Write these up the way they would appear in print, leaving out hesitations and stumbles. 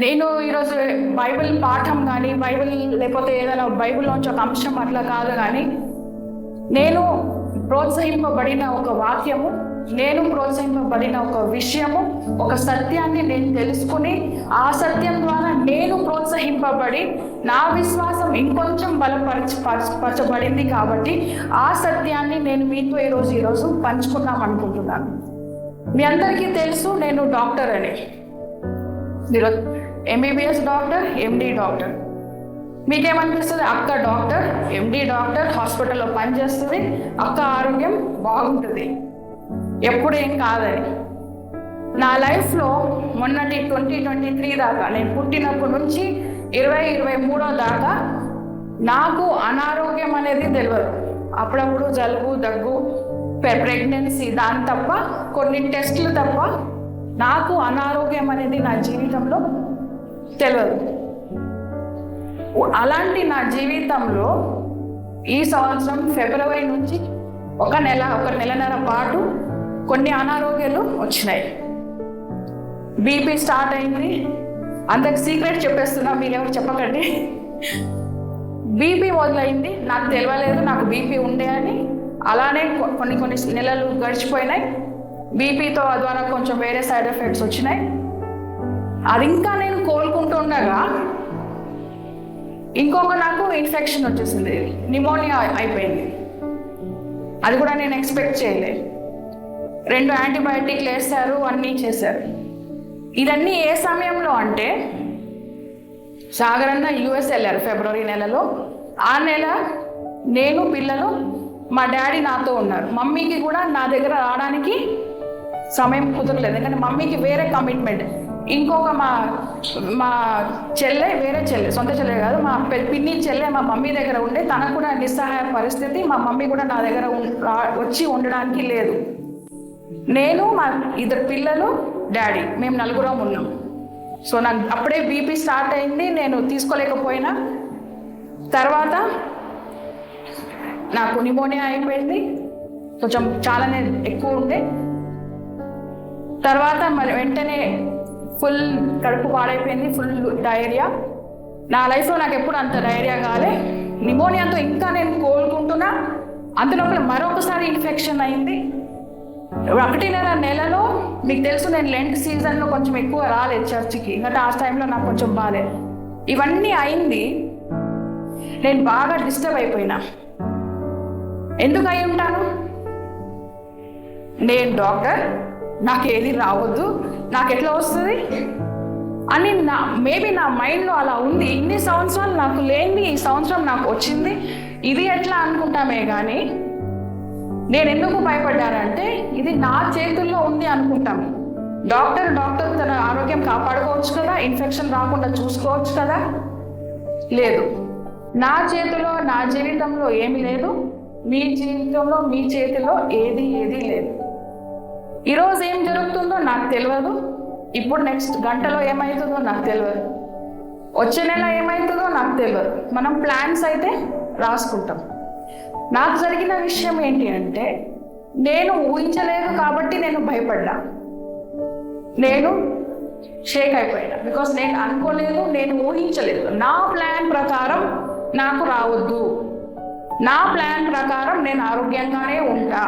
నేను ఈరోజు బైబిల్ పాఠం కానీ బైబిల్ లేకపోతే ఏదైనా బైబిల్లోంచి ఒక అంశం అట్లా కాదు, కానీ నేను ప్రోత్సహింపబడిన ఒక వాక్యము, నేను ప్రోత్సహింపబడిన ఒక విషయము, ఒక సత్యాన్ని నేను తెలుసుకుని ఆ సత్యం ద్వారా నేను ప్రోత్సహింపబడి నా విశ్వాసం ఇంకొంచెం బలపరచబడింది. కాబట్టి ఆ సత్యాన్ని నేను మీతో ఈరోజు పంచుకుందాం అనుకుంటున్నాను. మీ అందరికీ తెలుసు నేను డాక్టర్ అని. మీరు ఎంబీబీఎస్ డాక్టర్, ఎండి డాక్టర్. మీకేమనిపిస్తుంది? అక్క డాక్టర్, ఎండి డాక్టర్, హాస్పిటల్లో పనిచేస్తుంది, అక్క ఆరోగ్యం బాగుంటుంది, ఎప్పుడేం కాదని. నా లైఫ్లో మొన్నటి 2023 దాకా, నేను పుట్టినప్పటి నుంచి 2023 దాకా నాకు అనారోగ్యం అనేది తెలియదు. అప్పుడప్పుడు జలుబు, దగ్గు, ప్రెగ్నెన్సీ, దాని తప్ప కొన్ని టెస్టులు తప్ప నాకు అనారోగ్యం అనేది నా జీవితంలో తెలియదు. అలాంటి నా జీవితంలో ఈ సంవత్సరం ఫిబ్రవరి నుంచి ఒక నెలన్నర పాటు కొన్ని అనారోగ్యాలు వచ్చినాయి. బీపీ స్టార్ట్ అయింది. అందరికి సీక్రెట్ చెప్పేస్తున్నా, మీరెవరు చెప్పకండి. బీపీ మొదలైంది. నాకు తెలియలేదు నాకు బీపీ ఉండే అని. అలానే కొన్ని నెలలు గడిచిపోయినాయి. బీపీతో ద్వారా కొంచెం వేరే సైడ్ ఎఫెక్ట్స్ వచ్చినాయి. అది ఇంకా నేను కోలుకుంటుండగా ఇంకొక నాకు ఇన్ఫెక్షన్ వచ్చేసింది, నిమోనియా అయిపోయింది. అది కూడా నేను ఎక్స్పెక్ట్ చేయలేదు. 2 యాంటీబయాటిక్లు వేస్తారు, అన్నీ చేశారు. ఇదన్నీ ఏ సమయంలో అంటే, సాగర్ అన్న యుఎస్ వెళ్ళారు ఫిబ్రవరి నెలలో. ఆ నెల నేను, పిల్లలు, మా డాడీ నాతో ఉన్నారు. మమ్మీకి కూడా నా దగ్గర రావడానికి సమయం కుదరలేదు, ఎందుకంటే మమ్మీకి వేరే కమిట్మెంట్. ఇంకొక మా చెల్లె, వేరే చెల్లె, సొంత చెల్లె కాదు, మా పిన్ని చెల్లె మా మమ్మీ దగ్గర ఉండే, తనకు కూడా నిస్సహాయ పరిస్థితి. మా మమ్మీ కూడా నా దగ్గర వచ్చి ఉండడానికి లేదు. నేను, మా 2 పిల్లలు, డాడీ, మేము 4 ఉన్నాం. సో నాకు అప్పుడే బీపీ స్టార్ట్ అయింది. నేను తీసుకోలేకపోయినా. తర్వాత నాకు నిమోనియా అయిపోయింది, కొంచెం చాలానే ఎక్కువ ఉండే. తర్వాత మరి వెంటనే ఫుల్ కడుపు పాడైపోయింది, ఫుల్ డయేరియా. నా లైఫ్లో నాకు ఎప్పుడు అంత డయేరియా కాలే. నిమోనియాతో ఇంకా నేను కోలుకుంటున్నా. అందులోపల మరొకసారి ఇన్ఫెక్షన్ అయింది. 1.5 నెలలో, మీకు తెలుసు నేను లెంట్ సీజన్లో కొంచెం ఎక్కువ రాలేదు చర్చికి, ఇంకా ఆ టైంలో నాకు కొంచెం బాగాలేదు. ఇవన్నీ అయింది. నేను బాగా డిస్టర్బ్ అయిపోయినా. ఎందుకు అయి ఉంటాను? నేను డాక్టర్, నాకు ఏది రావద్దు, నాకు ఎట్లా వస్తుంది అని మేబీ నా మైండ్లో అలా ఉంది. ఇన్ని సంవత్సరాలు నాకు లేని ఈ సంవత్సరం నాకు వచ్చింది, ఇది ఎట్లా అనుకుంటామే. కానీ నేను ఎందుకు భయపడ్డానంటే, ఇది నా చేతుల్లో ఉంది అనుకుంటాం. డాక్టర్ తన ఆరోగ్యం కాపాడుకోవచ్చు కదా, ఇన్ఫెక్షన్ రాకుండా చూసుకోవచ్చు కదా. లేదు, నా చేతిలో, నా జీవితంలో ఏమి లేదు. మీ జీవితంలో, మీ చేతిలో ఏది లేదు. ఈరోజు ఏం జరుగుతుందో నాకు తెలియదు. ఇప్పుడు నెక్స్ట్ గంటలో ఏమవుతుందో నాకు తెలియదు. వచ్చే నెల ఏమవుతుందో నాకు తెలియదు. మనం ప్లాన్స్ అయితే రాసుకుంటాం. నాకు జరిగిన విషయం ఏంటి అంటే, నేను ఊహించలేదు కాబట్టి నేను భయపడ్డా. నేను షేక్ అయిపోయినా. బికాస్ నేను అనుకోలేదు, నేను ఊహించలేదు. నా ప్లాన్ ప్రకారం నాకు రావద్దు, నా ప్లాన్ ప్రకారం నేను ఆరోగ్యంగానే ఉంటా.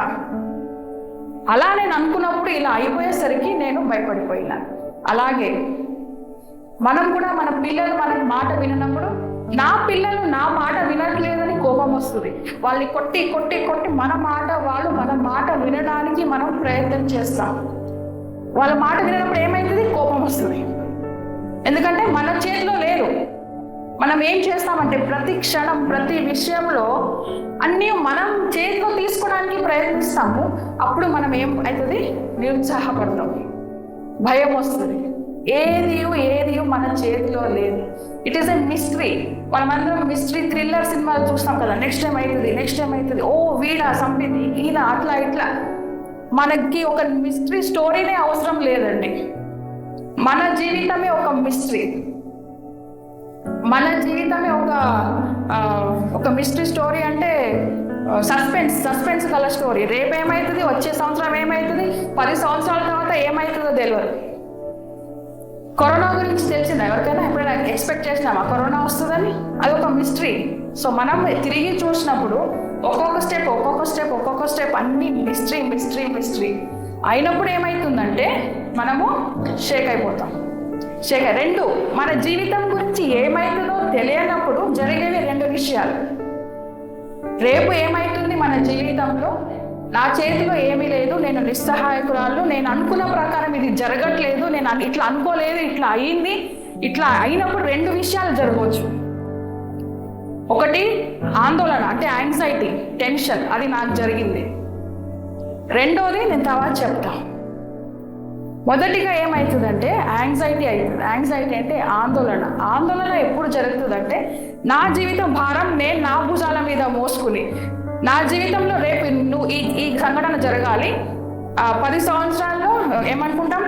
అలా నేను అనుకున్నప్పుడు ఇలా అయిపోయేసరికి నేను భయపడిపోయినా. అలాగే మనం కూడా, మన పిల్లలు మన మాట వినప్పుడు, నా పిల్లలు నా మాట వినట్లేదని కోపం వస్తుంది. వాళ్ళని కొట్టి మన మాట వినడానికి మనం ప్రయత్నం చేస్తాం. వాళ్ళ మాట వినప్పుడు ఏమవుతుంది? కోపం వస్తుంది. ఎందుకంటే మన చేతిలో లేదు. మనం ఏం చేస్తామంటే, ప్రతి క్షణం, ప్రతి విషయంలో అన్నీ మనం చేతిలో తీసుకోవడానికి ప్రయత్నిస్తాము. అప్పుడు మనం ఏం అవుతుంది? నిరుత్సాహపడతాం, భయం వస్తుంది. ఏది మన చేతిలో లేదు. It is a mystery. మనమందరం మిస్టరీ థ్రిల్లర్ సినిమాలు చూస్తాం కదా, నెక్స్ట్ టైం అవుతుంది, ఓ వీడా సంపింది, ఈయన అట్లా ఇట్లా. మనకి ఒక మిస్టరీ స్టోరీనే అవసరం లేదండి. మన జీవితమే ఒక మిస్టరీ. మన జీవితమే ఒక మిస్టరీ స్టోరీ. అంటే సస్పెన్స్ కల స్టోరీ. రేపు ఏమవుతుంది, వచ్చే సంవత్సరం ఏమవుతుంది, 10 సంవత్సరాల తర్వాత ఏమవుతుందో తెలియదు. కరోనా గురించి తెలిసిందా ఎవరికైనా? ఎప్పుడైనా ఎక్స్పెక్ట్ చేసినామా కరోనా వస్తుందని? అది ఒక మిస్టరీ. సో మనం తిరిగి చూసినప్పుడు ఒక్కొక్క స్టెప్ అన్ని మిస్టరీ అయినప్పుడు ఏమవుతుందంటే మనము షేక్ అయిపోతాం. రెండు, మన జీవితం గురించి ఏమవుతుందో తెలియనప్పుడు జరిగేవి రెండు విషయాలు. రేపు ఏమవుతుంది మన జీవితంలో, నా చేతిలో ఏమీ లేదు, నేను నిస్సహాయకురాలు, నేను అనుకున్న ప్రకారం ఇది జరగట్లేదు, నేను ఇట్లా అనుకోలేదు, ఇట్లా అయింది. ఇట్లా అయినప్పుడు రెండు విషయాలు జరగవచ్చు. ఒకటి ఆందోళన, అంటే యాంగ్జైటీ, టెన్షన్, అది నాకు జరిగింది. రెండోది నేను తర్వాత చెప్తా. మొదటిగా ఏమవుతుందంటే యాంగ్జైటీ అవుతుంది. యాంగ్జైటీ అంటే ఆందోళన ఎప్పుడు జరుగుతుందంటే, నా జీవితం భారం నేను నా భుజాల మీద మోసుకుని, నా జీవితంలో రేపు నువ్వు ఈ సంఘటన జరగాలి. 10 సంవత్సరాల్లో ఏమనుకుంటాం,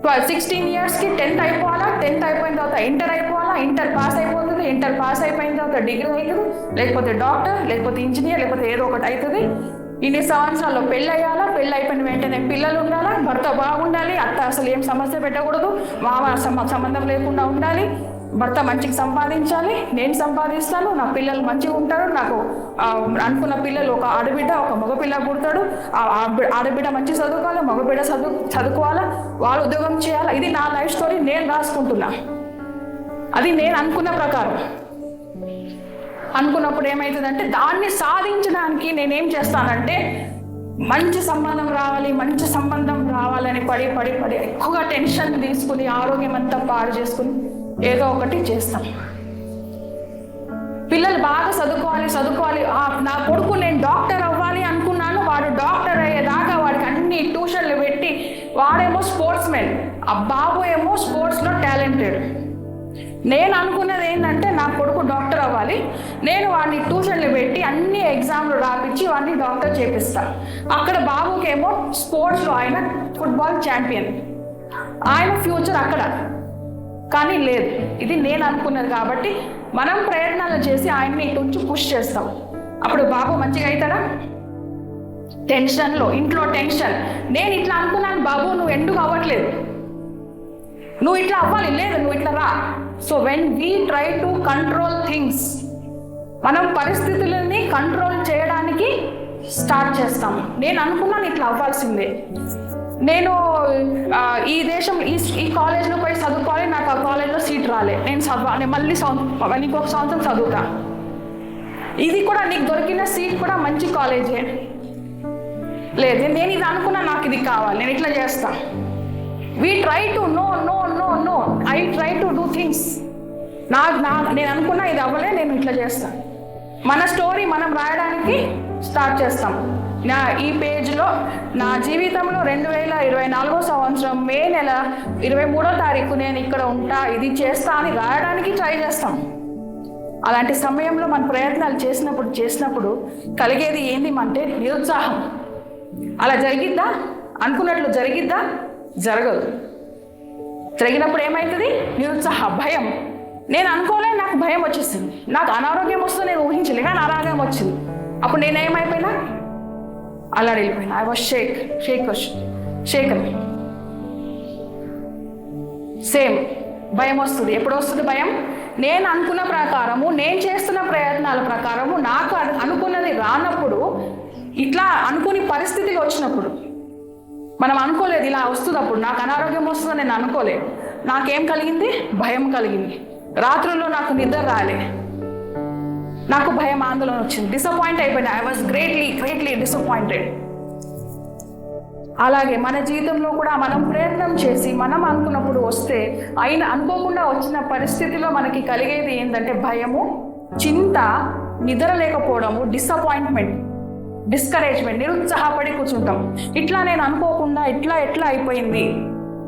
16 yearsకి 10th అయిపోవాలా, 10th అయిపోయిన తర్వాత ఇంటర్ అయిపోవాలా, ఇంటర్ పాస్ అయిపోతుంది, ఇంటర్ పాస్ అయిపోయిన తర్వాత డిగ్రీ అవుతుంది, లేకపోతే డాక్టర్, లేకపోతే ఇంజనీర్, లేకపోతే ఏదో ఒకటి అవుతుంది. ఇన్ని సంవత్సరాల్లో పెళ్ళి అయ్యాలా, పెళ్ళి అయిపోయిన వెంటనే పిల్లలు ఉండాలా, భర్త బాగుండాలి, అత్త అసలు ఏం సమస్య పెట్టకూడదు, మామ సంబంధం లేకుండా ఉండాలి, భర్త మంచిగా సంపాదించాలి, నేను సంపాదిస్తాను, నా పిల్లలు మంచిగా ఉంటారు, నాకు అనుకున్న పిల్లలు ఒక ఆడబిడ్డ ఒక మగపిల్ల పుడతాడు, ఆడబిడ్డ మంచిగా చదువుకోవాలి, మగబిడ్డ చదువుకోవాలా, వాళ్ళు ఉద్యోగం చేయాలి. ఇది నా లైఫ్ స్టోరీ నేను రాసుకుంటున్నా. అది నేను అనుకున్న ప్రకారం. అనుకున్నప్పుడు ఏమవుతుందంటే, దాన్ని సాధించడానికి నేనేం చేస్తానంటే, మంచి సంబంధం రావాలని పడి ఎక్కువగా టెన్షన్ తీసుకుని ఆరోగ్యం అంతా పాడు చేసుకుని ఏదో ఒకటి చేస్తాం. పిల్లలు బాగా చదువుకోవాలి. నా కొడుకు నేను డాక్టర్ అవ్వాలి అనుకున్నాను, వాడు డాక్టర్ అయ్యేదాకా వాడికి అన్ని ట్యూషన్లు పెట్టి, వాడేమో స్పోర్ట్స్ మెన్, ఆ బాబు ఏమో స్పోర్ట్స్లో టాలెంటెడ్. నేను అనుకున్నది ఏంటంటే, నా కొడుకు డాక్టర్ అవ్వాలి, నేను వాడిని ట్యూషన్లు పెట్టి అన్ని ఎగ్జామ్లు రాపించి వాడిని డాక్టర్ చేపిస్తా. అక్కడ బాబుకేమో స్పోర్ట్స్లో ఆయన ఫుట్బాల్ ఛాంపియన్, ఆయన ఫ్యూచర్ అక్కడ. కానీ లేదు, ఇది నేను అనుకున్నది కాబట్టి మనం ప్రయత్నాలు చేసి ఆయన్ని ఇటు నుంచి పుష్ చేస్తాం. అప్పుడు బాబు మంచిగా అవుతాడా? టెన్షన్లో, ఇంట్లో టెన్షన్. నేను ఇట్లా అనుకున్నాను బాబు, నువ్వు ఎందుకు అవ్వట్లేదు, నువ్వు ఇట్లా అవ్వాలి, లేదు నువ్వు ఇట్లా రా. So when we try to control things, మనం పరిస్థితులని కంట్రోల్ చేయడానికి స్టార్ట్ చేస్తాం. నేను అనుకున్నాను ఇట్లా అవ్వాల్సిందే, నేను ఈ దేశం ఈ కాలేజ్లో పోయి చదువుకోవాలి, నాకు ఆ కాలేజ్లో సీట్ రాలే, నేను మళ్ళీ ఇంకొక సంవత్సరం చదువుతా. ఇది కూడా నీకు దొరికిన సీట్ కూడా మంచి కాలేజే, లేదు నేను ఇది అనుకున్నా, నాకు ఇది కావాలి, నేను ఇట్లా చేస్తా. We try to know I try to do things. నేను అనుకున్నా ఇది అవ్వలే, నేను ఇట్లా చేస్తాను. మన స్టోరీ మనం రాయడానికి స్టార్ట్ చేస్తాం. ఈ పేజ్లో నా జీవితంలో 2024 సంవత్సరం మే నెల 23వ తారీఖు నేను ఇక్కడ ఉంటా, ఇది చేస్తా అని రాయడానికి ట్రై చేస్తాం. అలాంటి సమయంలో మన ప్రయత్నాలు చేసినప్పుడు కలిగేది ఏంది అంటే నిరుత్సాహం. అలా జరిగిద్దా? అనుకున్నట్లు జరిగిద్దా? జరగదు. జరిగినప్పుడు ఏమవుతుంది? నిరుత్సాహ, భయం. నేను అనుకోలే, నాకు భయం వచ్చేసింది. నాకు అనారోగ్యం వస్తుందో నేను ఊహించలే, కానీ అనారోగ్యం వచ్చింది. అప్పుడు నేనేమైపోయినా అలా వెళ్ళిపోయినా. I was Sheikh. సేమ్ భయం వస్తుంది. ఎప్పుడు వస్తుంది భయం? నేను అనుకున్న ప్రకారము, నేను చేస్తున్న ప్రయత్నాల ప్రకారము నాకు అనుకున్నది రానప్పుడు, ఇట్లా అనుకుని పరిస్థితికి వచ్చినప్పుడు, మనం అనుకోలేదు ఇలా వస్తుంది, అప్పుడు నాకు అనారోగ్యం వస్తుందని నేను అనుకోలేదు. నాకేం కలిగింది? భయం కలిగింది. రాత్రుల్లో నాకు నిద్ర రాలే, నాకు భయం, ఆందోళన వచ్చింది, డిసప్పాయింట్ అయిపోయినా. I was greatly disappointed. అలాగే మన జీవితంలో కూడా మనం ప్రయత్నం చేసి మనం అనుకున్నప్పుడు వస్తే, అనుకోకుండా వచ్చిన పరిస్థితిలో మనకి కలిగేది ఏంటంటే భయము, చింత, నిద్ర లేకపోవడము, డిసప్పాయింట్మెంట్, డిస్కరేజ్మెంట్, నిరుత్సాహపడి కూర్చుంటాం. ఇట్లా నేను అనుకోకుండా ఎట్లా అయిపోయింది,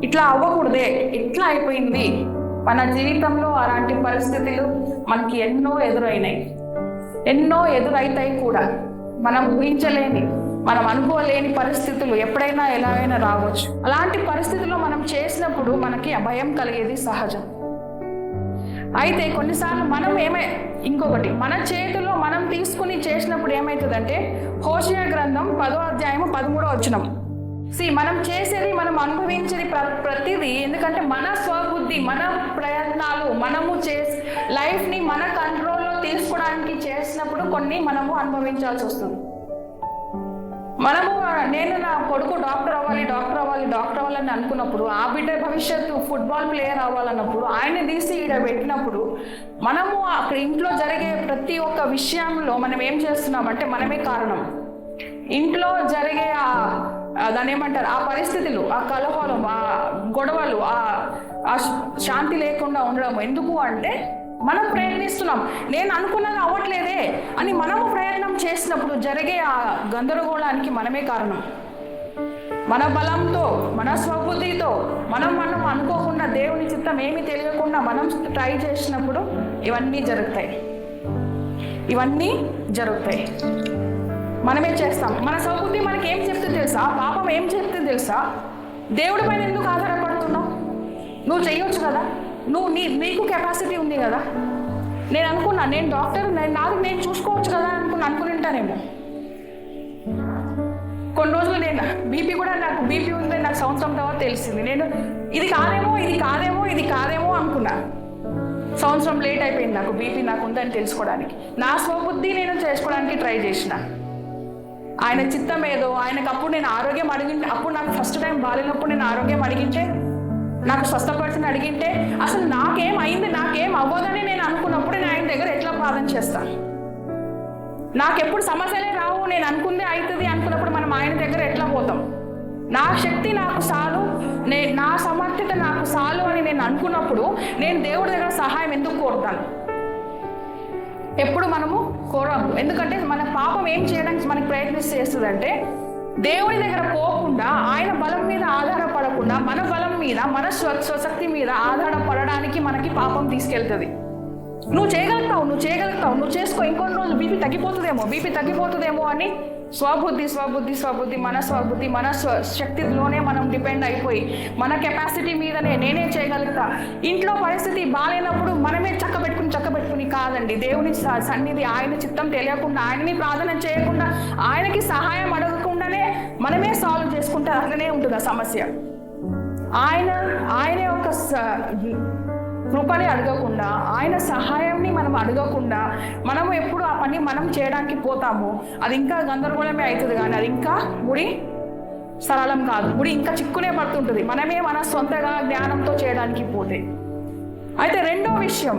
ఇట్లా అవ్వకూడదే, ఎట్లా అయిపోయింది. మన జీవితంలో అలాంటి పరిస్థితులు మనకి ఎన్నో ఎదురైతాయి కూడా. మనం ఊహించలేని, మనం అనుకోలేని పరిస్థితులు ఎప్పుడైనా ఎలాగైనా రావచ్చు. అలాంటి పరిస్థితుల్లో మనం చేసినప్పుడు మనకి భయం కలిగేది సహజం. అయితే కొన్నిసార్లు ఇంకొకటి మన చేతిలో మనం తీసుకుని చేసినప్పుడు ఏమవుతుందంటే, హోషేయ గ్రంథం 10వ అధ్యాయము 13వ వచనం, మనం చేసేది, మనం అనుభవించేది ప్రతిదీ ఎందుకంటే మన స్వబుద్ధి, మన ప్రయత్నాలు, మనము లైఫ్ని మన కంట్రోల్లో తీసుకోవడానికి చేసినప్పుడు కొన్ని మనము అనుభవించాల్సి వస్తుంది. నేను నా కొడుకు డాక్టర్ అవ్వాలని అనుకున్నప్పుడు, ఆ బిడ్డ భవిష్యత్తు ఫుట్బాల్ ప్లేయర్ అవ్వాలన్నప్పుడు ఆయన్ని తీసి ఈడ పెట్టినప్పుడు మనము అక్కడ ఇంట్లో జరిగే ప్రతి ఒక్క విషయంలో మనం ఏం చేస్తున్నామంటే మనమే కారణం. ఇంట్లో జరిగే దాన్ని ఏమంటారు, ఆ పరిస్థితులు, ఆ కలహాలు, ఆ గొడవలు, ఆ శాంతి లేకుండా ఉండడం ఎందుకు అంటే మనం ప్రయత్నిస్తున్నాం. నేను అనుకున్నది అవ్వట్లేదే అని మనము ప్రయత్నం చేసినప్పుడు జరిగే ఆ గందరగోళానికి మనమే కారణం. మన బలంతో, మన స్వబుద్ధితో మనం అనుకోకుండా, దేవుని చిత్తం ఏమీ తెలియకుండా మనం ట్రై చేసినప్పుడు ఇవన్నీ జరుగుతాయి. మనమే చేస్తాం. మన స్వబుద్ధి మనకి ఏం చెప్తే తెలుసా? పాపం ఏం చెప్తే తెలుసా? దేవుడి పైన ఎందుకు ఆధారపడుతున్నావు? నువ్వు చెయ్యొచ్చు కదా, నీకు కెపాసిటీ ఉంది కదా. నేను అనుకున్నా, నేను డాక్టర్, నేను చూసుకోవచ్చు కదా అనుకుని ఉంటానేమో. కొన్ని రోజులు నేను నాకు బీపీ ఉందని నాకు సంవత్సరం తర్వాత తెలిసింది. నేను ఇది కాదేమో అనుకున్నా. సంవత్సరం లేట్ అయిపోయింది నాకు బీపీ నాకు ఉందని తెలుసుకోవడానికి. నా స్వబుద్ధి నేను చేసుకోవడానికి ట్రై చేసిన. ఆయన చిత్తం ఏదో, ఆయనకు అప్పుడు నేను ఆరోగ్యం అడిగింటే, అప్పుడు నాకు ఫస్ట్ టైం బాలినప్పుడు నేను ఆరోగ్యం అడిగింటే, నాకు స్వస్థపరిచిన అడిగింటే, అసలు నాకేం అవ్వదని నేను అనుకున్నప్పుడు నేను ఆయన దగ్గర ఎట్లా ప్రార్థన చేస్తాను? నాకెప్పుడు సమస్యలే రావు, నేను అనుకుందే అవుతుంది అనుకున్నప్పుడు మనం ఆయన దగ్గర ఎట్లా పోతాం? నా శక్తి నాకు చాలు, నా సమర్థత నాకు చాలు అని నేను అనుకున్నప్పుడు నేను దేవుడి దగ్గర సహాయం ఎందుకు కోరుతాను? ఎప్పుడు మనము కోరము. ఎందుకంటే మన పాపం ఏం చేయడానికి మనకి ప్రయత్నిస్తుందంటే, దేవుని దగ్గర పోకుండా, ఆయన బలం మీద ఆధారపడకుండా, మన బలం మీద, మన స్వశక్తి మీద ఆధారపడడానికి మనకి పాపం తీసుకెళ్తుంది. నువ్వు చేయగలుగుతావు, నువ్వు చేసుకో, ఇంకొన్ని రోజులు బీపీ తగ్గిపోతుందేమో అని స్వబుద్ధి, మన శక్తిలోనే మనం డిపెండ్ అయిపోయి, మన కెపాసిటీ మీదనే నేనే చేయగలుగుతా. ఇంట్లో పరిస్థితి బాగాలేనప్పుడు మనమే చక్కబెట్టుకుని కాదండి. దేవుని సన్నిధి, ఆయన చిత్తం తెలియకుండా, ఆయనని ప్రార్థన చేయకుండా, ఆయనకి సహాయం అడగకుండానే మనమే సాల్వ్ చేసుకుంటే అట్లనే ఉంటుంది ఆ సమస్య. ఆయన యొక్క కృపని అడగకుండా, ఆయన సహాయాన్ని మనం అడగకుండా మనము ఎప్పుడు ఆ పని మనం చేయడానికి పోతాము, అది ఇంకా గందరగోళమే అవుతుంది. కానీ అది ఇంకా గుడి సరళం కాదు, గుడి ఇంకా చిక్కునే పడుతుంటుంది మనమే మన సొంతగా జ్ఞానంతో చేయడానికి పోతే. అయితే రెండో విషయం,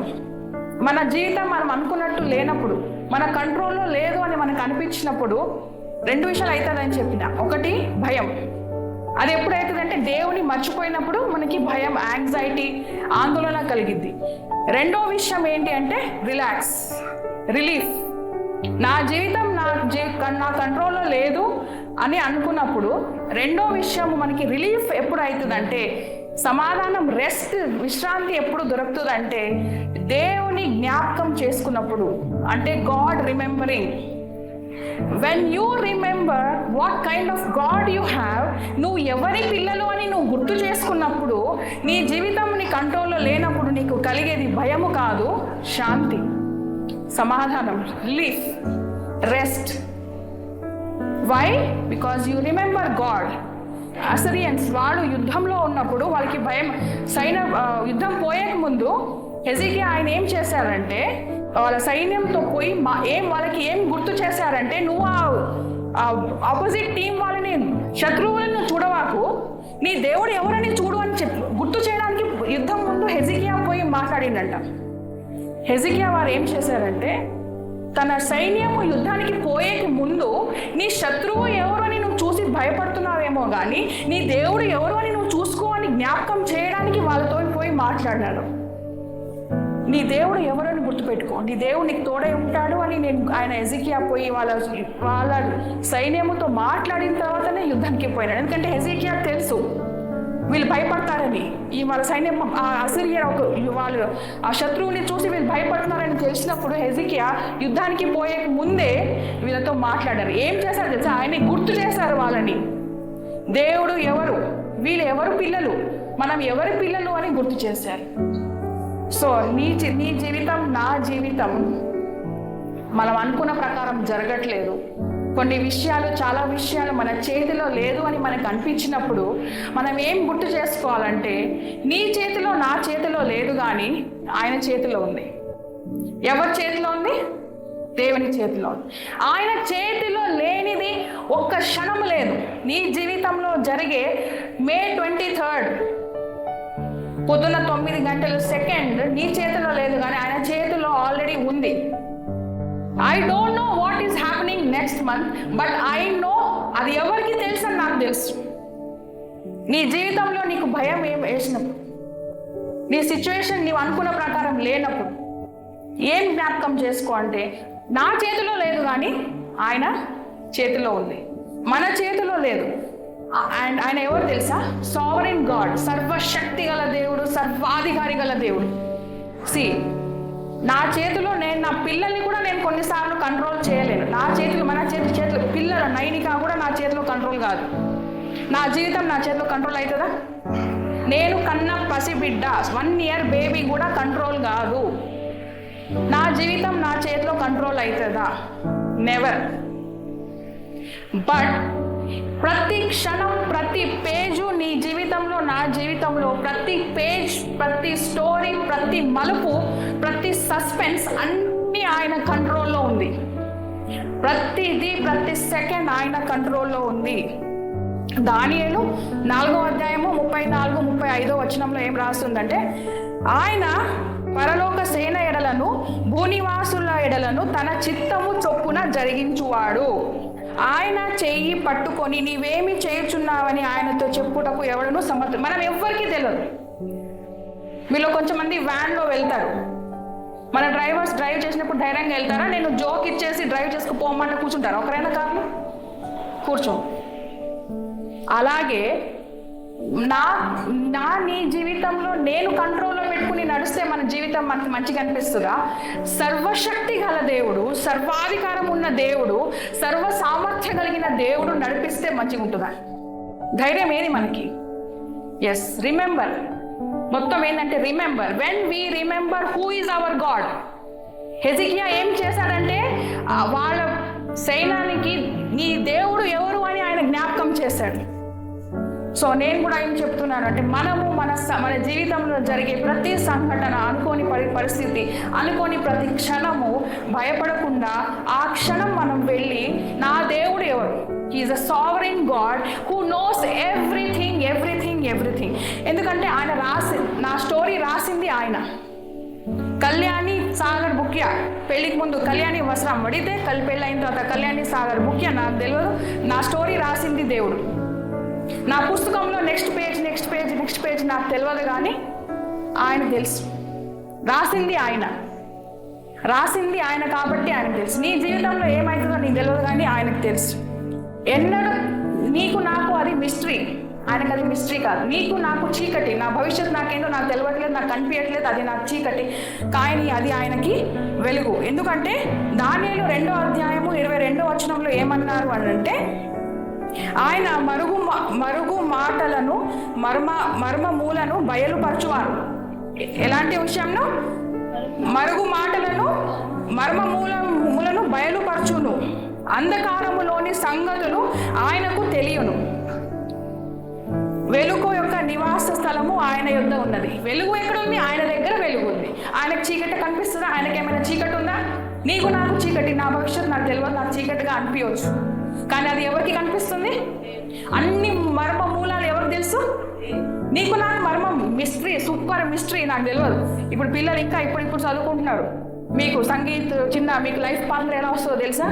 మన జీవితం మనం అనుకున్నట్టు లేనప్పుడు, మన కంట్రోల్లో లేదు అని మనకు అనిపించినప్పుడు రెండు విషయాలు అవుతుందని చెప్పిన. ఒకటి భయం. అది ఎప్పుడైతుందంటే దేవుని మర్చిపోయినప్పుడు మనకి భయం, యాంగ్జైటీ, ఆందోళన కలిగిద్ది. రెండో విషయం ఏంటి అంటే రిలీఫ్. నా జీవితం నా కంట్రోల్లో లేదు అని అనుకున్నప్పుడు రెండో విషయం మనకి రిలీఫ్ ఎప్పుడు అవుతుందంటే, సమాధానం, రెస్ట్, విశ్రాంతి ఎప్పుడు దొరుకుతుందంటే దేవుని జ్ఞాపకం చేసుకున్నప్పుడు. అంటే God remembering. When you remember what kind of God you have, నువ్వు ఎవరి పిల్లలు అని నువ్వు గుర్తు చేసుకున్నప్పుడు, నీ జీవితం నీ కంట్రోల్లో లేనప్పుడు నీకు కలిగేది భయము కాదు, శాంతి, సమాధానం, relief, rest. Why? Because you remember God. Assyrians వాళ్ళు యుద్ధంలో ఉన్నప్పుడు వాళ్ళకి భయం. యుద్ధం పోయేక ముందు హెజికియా ఆయన ఏం చేశారంటే, వాళ్ళ సైన్యంతో పోయి వాళ్ళకి ఏం గుర్తు చేశారంటే, నువ్వు ఆపోజిట్ టీం వాళ్ళని, శత్రువులను చూడవాకు, నీ దేవుడు ఎవరని చూడు అని చెప్పి గుర్తు చేయడానికి యుద్ధం ముందు హెజికియా పోయి మాట్లాడిందంట. హెజికియా వారు ఏం చేశారంటే, తన సైన్యము యుద్ధానికి పోయేకి ముందు నీ శత్రువు ఎవరు అని నువ్వు చూసి భయపడుతున్నావేమో కానీ నీ దేవుడు ఎవరు అని నువ్వు చూసుకో అని జ్ఞాపకం చేయడానికి వాళ్ళతో పోయి మాట్లాడినాడు. నీ దేవుడు ఎవరని గుర్తుపెట్టుకో, నీ దేవుడు నీకు తోడై ఉంటాడు అని ఆయన హెజికియా పోయి వాళ్ళ సైన్యముతో మాట్లాడిన తర్వాతనే యుద్ధానికి పోయినాడు. ఎందుకంటే హెజికియా తెలుసు వీళ్ళు భయపడతారని, వాళ్ళ సైన్యం అసిరియా వాళ్ళు ఆ శత్రువుని చూసి వీళ్ళు భయపడుతున్నారని తెలిసినప్పుడు హెజికియా యుద్ధానికి పోయే ముందే వీళ్ళతో మాట్లాడారు. ఏం చేశారు తెలుసా? ఆయన గుర్తు చేశారు వాళ్ళని. దేవుడు ఎవరు, వీళ్ళు ఎవరు పిల్లలు, మనం ఎవరి పిల్లలు అని గుర్తు చేశారు. సో నీ జీవితం, నా జీవితం మనం అనుకున్న ప్రకారం జరగట్లేదు, కొన్ని విషయాలు, చాలా విషయాలు మన చేతిలో లేదు అని మనకు అనిపించినప్పుడు మనం ఏం గుర్తు చేసుకోవాలంటే, నీ చేతిలో నా చేతిలో లేదు కానీ ఆయన చేతిలో ఉంది. ఎవరి చేతిలో ఉంది? దేవుని చేతిలో ఉంది. ఆయన చేతిలో లేనిది ఒక్క క్షణం లేదు. నీ జీవితంలో జరిగే మే 23 పొద్దున్న 9 గంటల సెకండ్ నీ చేతిలో లేదు కానీ ఆయన చేతిలో ఆల్రెడీ ఉంది. I don't know what is happening next month, but I know, అది ఎవరికి తెలుసు అని నాకు తెలుసు. నీ జీవితంలో నీకు భయం ఏం వేసినప్పుడు, నీ సిచ్యువేషన్ నీవు అనుకున్న ప్రకారం లేనప్పుడు ఏం జ్ఞాపకం చేసుకో అంటే, నా చేతిలో లేదు కానీ ఆయన చేతిలో ఉంది. మన చేతిలో లేదు. అండ్ ఆయన ఎవరు తెలుసా? సావరెన్ గాడ్, సర్వశక్తి గల దేవుడు, సర్వాధికారి గల దేవుడు. నా చేతిలో నేను నా పిల్లల్ని కూడా నేను కొన్నిసార్లు కంట్రోల్ చేయలేను. నా చేతులు, మన చేతులు, పిల్లల నైనికా కూడా నా చేతిలో కంట్రోల్ కాదు. నా జీవితం నా చేతిలో కంట్రోల్ అవుతుందా? నేను కన్న పసిబిడ్డ 1 year బేబీ కూడా కంట్రోల్ కాదు. నా జీవితం నా చేతిలో కంట్రోల్ అవుతుందా? నెవర్. బట్ ప్రతి క్షణం, ప్రతి పేజు నీ జీవితంలో, నా జీవితంలో ప్రతి పేజ్, ప్రతి స్టోరీ, ప్రతి మలుపు, ప్రతి సస్పెన్స్ అన్నీ ఆయన కంట్రోల్లో ఉంది. ప్రతిదీ, ప్రతి సెకండ్ ఆయన కంట్రోల్లో ఉంది. దానియేలు 4వ అధ్యాయము 34, 35 వచనంలో ఏం రాస్తుందంటే, ఆయన పరలోక సేన ఎడలను భూనివాసుల ఎడలను తన చిత్తము చొప్పున జరిగించువాడు. ఆయన చెయ్యి పట్టుకొని నీవేమి చేయుచున్నావని ఆయనతో చెప్పుటకు ఎవడను సమర్థుడు. మనం ఎవ్వరికీ తెలియదు. మీలో కొంచెం మంది వ్యాన్లో వెళ్తారు. మన డ్రైవర్స్ డ్రైవ్ చేసినప్పుడు ధైర్యంగా వెళ్తారా? నేను జోక్ ఇచ్చేసి డ్రైవ్ చేసుకుపోమంటే కూర్చుంటారా? ఒకరైనా కార్లో కూర్చో. అలాగే నీ జీవితంలో నేను కంట్రోల్లో పెట్టుకుని నడిస్తే మన జీవితం మనకి మంచిగా అనిపిస్తుందా? సర్వశక్తి గల దేవుడు, సర్వాధికారం ఉన్న దేవుడు, సర్వ సామర్థ్యం కలిగిన దేవుడు నడిపిస్తే మంచిగా ఉంటుందా? ధైర్యం ఏది మనకి? Yes, remember. మొత్తం ఏంటంటే remember. When we remember who is our God. Hezekiah ఏం చేశాడంటే, వాళ్ళ సైన్యానికి నీ దేవుడు ఎవరు అని ఆయన జ్ఞాపకం చేశాడు. సో నేను కూడా ఏం చెప్తున్నాను అంటే, మనము మన జీవితంలో జరిగే ప్రతి సంఘటన, అనుకోని పరిస్థితి, అనుకోని ప్రతి క్షణము భయపడకుండా ఆ క్షణం మనం వెళ్ళి, నా దేవుడు ఎవరు? He is a sovereign God who knows everything, everything, everything. ఎందుకంటే ఆయన నా స్టోరీ రాసింది ఆయన. కళ్యాణి సాగర్ బుక్య, పెళ్లికి ముందు కళ్యాణి వస్త్రం వడితే, పెళ్ళైన తర్వాత కళ్యాణి సాగర్ బుక్య నాకు తెలియదు. నా స్టోరీ రాసింది దేవుడు. నా పుస్తకంలో నెక్స్ట్ పేజ్ నాకు తెలియదు కానీ ఆయన తెలుసు. రాసింది ఆయన కాబట్టి ఆయనకు తెలుసు. నీ జీవితంలో ఏమవుతుందో నీకు తెలియదు కానీ ఆయనకు తెలుసు. ఎన్నడూ నీకు నాకు అది మిస్టరీ, ఆయనకు అది మిస్టరీ కాదు. నీకు నాకు చీకటి, నా భవిష్యత్తు నాకేంటో నాకు తెలియట్లేదు, నాకు కనిపించట్లేదు, అది నాకు చీకటి, కానీ అది ఆయనకి వెలుగు. ఎందుకంటే దానియేలు 2వ అధ్యాయము 22వ వచనంలో ఏమన్నారు అంటే, ఆయన మరుగు మాటలను, మర్మమూలను బయలుపరచువారు. ఎలాంటి విషయంలో? మరుగు మాటలను, మర్మమూలను బయలుపరచును. అంధకారములోని సంగతులు ఆయనకు తెలియను. వెలుగు యొక్క నివాస స్థలము ఆయన యొద్ద ఉన్నది. వెలుగు ఎక్కడుంది? ఆయన దగ్గర వెలుగు ఉంది. ఆయనకు చీకటి కనిపిస్తుందా? ఆయనకి ఏమైనా చీకటి ఉందా? నీకు నాకు చీకటి, నా భవిష్యత్తు నాకు తెలియదు, నాకు చీకటిగా అనిపించవచ్చు, కానీ అది ఎవరికి కనిపిస్తుంది? అన్ని మర్మ మూలాలు ఎవరికి తెలుసు? నీకు నాకు మర్మం, మిస్టరీ, సూపర్ మిస్టరీ నాకు తెలియదు. ఇప్పుడు పిల్లలు ఇంకా ఇప్పుడు చదువుకుంటున్నారు. మీకు సంగీత్ మీకు లైఫ్ పార్ట్నర్ ఎలా వస్తుందో తెలుసా?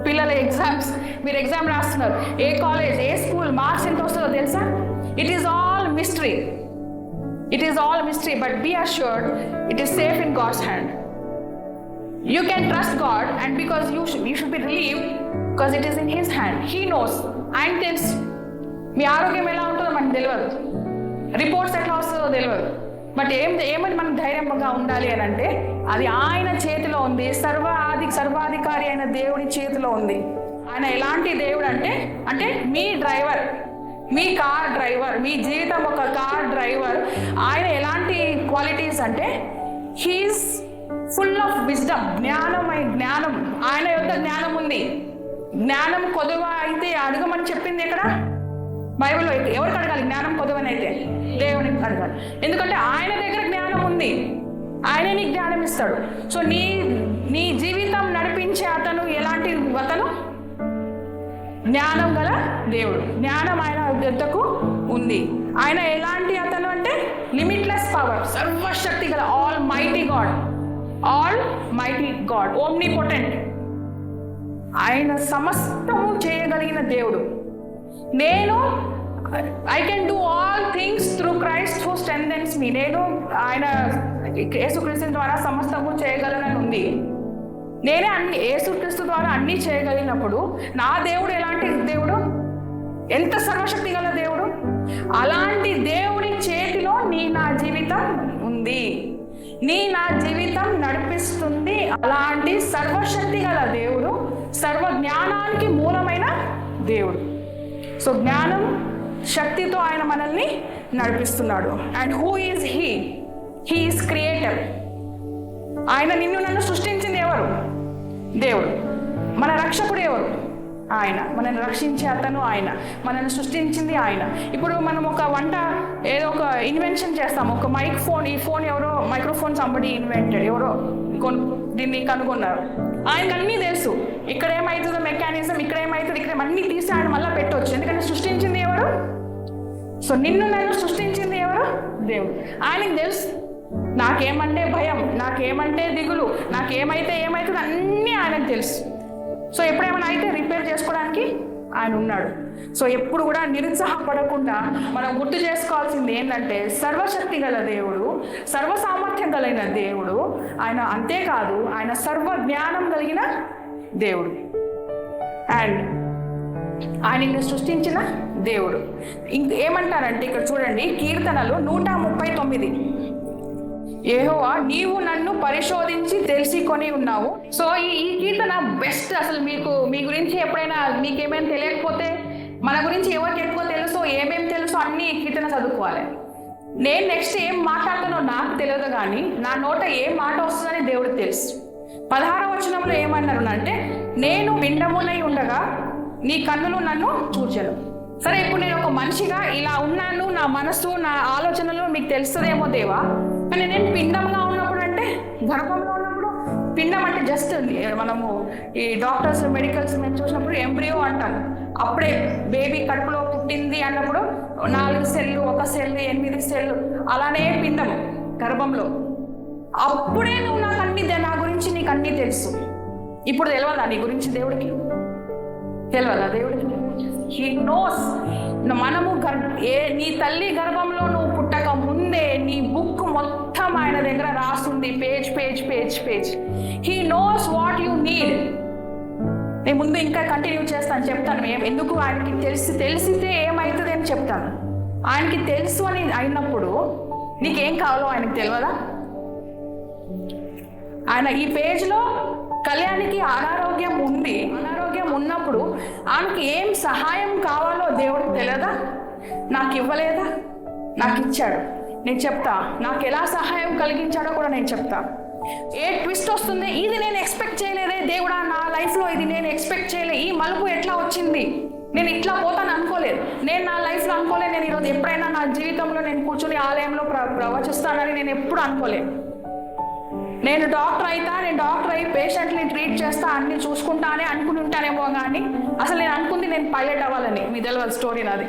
పిల్లల ఎగ్జామ్స్, మీరు ఎగ్జామ్ రాస్తున్నారు, ఏ కాలేజ్, ఏ స్కూల్, మార్క్స్ ఎంత వస్తుందో తెలుసా? It is all mystery. But be assured, it is safe in God's hand. You can trust God, and because you should be relieved because it is in His hand. He knows. ఆయన తెలుసు. మీ ఆరోగ్యం ఎలా ఉంటుందో మనకు తెలియదు, reports ఎట్లా వస్తుందో తెలియదు. బట్ ఏమని మనం ధైర్యంగా ఉండాలి అని అంటే, అది ఆయన చేతిలో ఉంది. సర్వాధికారి అయిన దేవుడి చేతిలో ఉంది. ఆయన ఎలాంటి దేవుడు అంటే మీ డ్రైవర్, మీ కార్ డ్రైవర్, మీ జీవితం ఒక కార్ డ్రైవర్. ఆయన ఎలాంటి క్వాలిటీస్ అంటే, హీఈస్ ఫుల్ ఆఫ్ విజ్డమ్, జ్ఞానం. ఆయన యొక్క జ్ఞానం ఉంది. జ్ఞానం కొదవ అయితే అడగమని చెప్పింది ఎక్కడ? బైబిల్లో. ఎవరికి అడగాలి? జ్ఞానం కొదవనైతే దేవునికి అడగాలి. ఎందుకంటే ఆయన దగ్గర జ్ఞానం ఉంది, ఆయనే నీకు జ్ఞానం ఇస్తాడు. సో నీ జీవితం నడిపించే అతను ఎలాంటి అతను? జ్ఞానం గల దేవుడు. జ్ఞానం ఆయన వద్దకు ఉంది. ఆయన ఎలాంటి అతను అంటే లిమిట్లెస్ పవర్, సర్వశక్తి గల, ఆల్ మైటీ గాడ్, ఓమ్నిపోటెంట్. ఆయన సమస్తము చేయగలిగిన దేవుడు. I can do all things through Christ who strengthens me. ఆయన యేసుక్రీస్తు ద్వారా సమస్తము చేయగలనని ఉంది. నేనే యేసుక్రీస్తు ద్వారా అన్నీ చేయగలిగినప్పుడు నా దేవుడు ఎలాంటి దేవుడు? ఎంత సర్వశక్తి గల దేవుడు! అలాంటి దేవుడి చేతిలో నా జీవితం ఉంది, నా జీవితం నడిపిస్తుంది. అలాంటి సర్వశక్తి గల దేవుడు, సర్వ జ్ఞానానికి మూలమైన దేవుడు. సో జ్ఞానం, శక్తితో ఆయన మనల్ని నడిపిస్తున్నాడు. And who is he is creator. ఆయన నిన్ను నన్ను సృష్టించింది ఎవరు? దేవుడు. మన రక్షకుడు ఎవరు? ఆయన. మనల్ని రక్షించే అతను ఆయన. మనల్ని సృష్టించింది ఆయన. ఇప్పుడు మనం ఒక ఏదో ఒక ఇన్వెన్షన్ చేస్తాం, ఒక ఈ ఫోన్ ఎవరో, మైక్రోఫోన్ సంబడి ఇన్వెంటెడ్, ఎవరో దీన్ని కనుగొన్నారు. ఆయనకు అన్నీ తెలుసు. ఇక్కడ ఏమవుతుందో మెకానిజం, ఇక్కడ ఏమవుతుంది, ఇక్కడ అన్నీ తీసి ఆయన మళ్ళీ పెట్టవచ్చు. ఎందుకంటే సృష్టించింది ఎవరు? సో నిన్ను నన్ను సృష్టించింది ఎవరు? దేవుడు. ఆయనకు తెలుసు నాకేమంటే భయం, నాకేమంటే దిగులు, నాకేమైతే ఏమవుతుంది అన్నీ ఆయనకు తెలుసు. సో ఎప్పుడేమైనా అయితే రిపేర్ చేసుకోవడానికి ఆయన ఉన్నాడు. సో ఎప్పుడు కూడా నిరుత్సాహపడకుండా మనం గుర్తు చేసుకోవాల్సింది ఏంటంటే, సర్వశక్తి గల దేవుడు, సర్వసామర్థ్యం కలిగిన దేవుడు ఆయన. అంతేకాదు ఆయన సర్వ జ్ఞానం కలిగిన దేవుడు. అండ్ ఆయన సృష్టించిన దేవుడు. ఏమంటారంటే ఇక్కడ చూడండి, కీర్తనలు 139. యెహోవా నీవు నన్ను పరిశోధించి తెలుసుకొని ఉన్నావు. సో ఈ కీర్తన బెస్ట్. అసలు మీ గురించి ఎప్పుడైనా మీకేమైనా తెలియకపోతే, మన గురించి ఎవరికి ఎక్కువ తెలుసో, ఏమేమి తెలుసో అన్నీ ఈ కీర్తన చదువుకోవాలి. నేను నెక్స్ట్ ఏం మాట్లాడుతానో నాకు తెలియదు, కానీ నా నోట ఏ మాట వస్తుందని దేవుడికి తెలుసు. 16వ వచనంలో ఏమన్నారు అంటే, నేను పిండమునై ఉండగా నీ కన్నులు నన్ను చూచెను. సరే, ఇప్పుడు నేను ఒక మనిషిగా ఇలా ఉన్నాను, నా మనసు, నా ఆలోచనలు మీకు తెలుస్తుందేమో దేవా, కానీ నేను పిండంగా ఉన్నప్పుడు అంటే, గర్భంలో ఉన్నప్పుడు, పిండం అంటే జస్ట్ మనము ఈ డాక్టర్స్ మెడికల్స్ మేము చూసినప్పుడు ఎంబ్రియో అంటాం. అప్పుడే బేబీ కడుపులో పుట్టింది అన్నప్పుడు 4 సెల్లు, 1 సెల్, 8 సెల్లు, అలానే పిండం గర్భంలో. అప్పుడే నువ్వు నా గురించి నీకు అన్నీ తెలుసు. ఇప్పుడు తెలియదా నీ గురించి దేవుడికి? తెలియదా దేవుడికి? He knows. మనము నీ తల్లి గర్భంలో నువ్వు పుట్టక ముందే నీ బుక్ మొత్తం ఆయన దగ్గర రాస్తుంది, page page page page. He knows what you need. నేను ముందు ఇంకా కంటిన్యూ చేస్తాను, చెప్తాను ఎందుకు ఆయనకి తెలిసితే ఏమవుతుంది అని చెప్తాను. ఆయనకి తెలుసు అని అయినప్పుడు నీకేం కావాలో ఆయనకి తెలియదా? ఆయన ఈ పేజ్లో కళ్యాణికి అనారోగ్యం ఉన్నప్పుడు ఆమెకి ఏం సహాయం కావాలో దేవుడికి తెలియదా? నాకు ఇవ్వలేదా? నాకు ఇచ్చాడు. నేను చెప్తా, నాకు ఎలా సహాయం కలిగించాడో కూడా నేను చెప్తా. ఏ ట్విస్ట్ వస్తుంది, ఇది నేను ఎక్స్పెక్ట్ చేయలేదే దేవుడా, నా లైఫ్లో ఇది నేను ఎక్స్పెక్ట్ చేయలే, ఈ మలుపు ఎట్లా వచ్చింది, నేను ఇట్లా పోతాను అనుకోలేదు, నేను నా లైఫ్లో అనుకోలేదు, నేను ఈరోజు ఎప్పుడైనా నా జీవితంలో నేను కూర్చొని ఆలయంలో ప్రవచిస్తానని నేను ఎప్పుడు అనుకోలేదు. నేను డాక్టర్ అయి పేషెంట్ని ట్రీట్ చేస్తా, అన్ని చూసుకుంటానే అనుకుని ఉంటానేమో, కానీ అసలు నేను అనుకుంది నేను పైలట్ అవ్వాలని. మీ తెలియదు స్టోరీ నాది.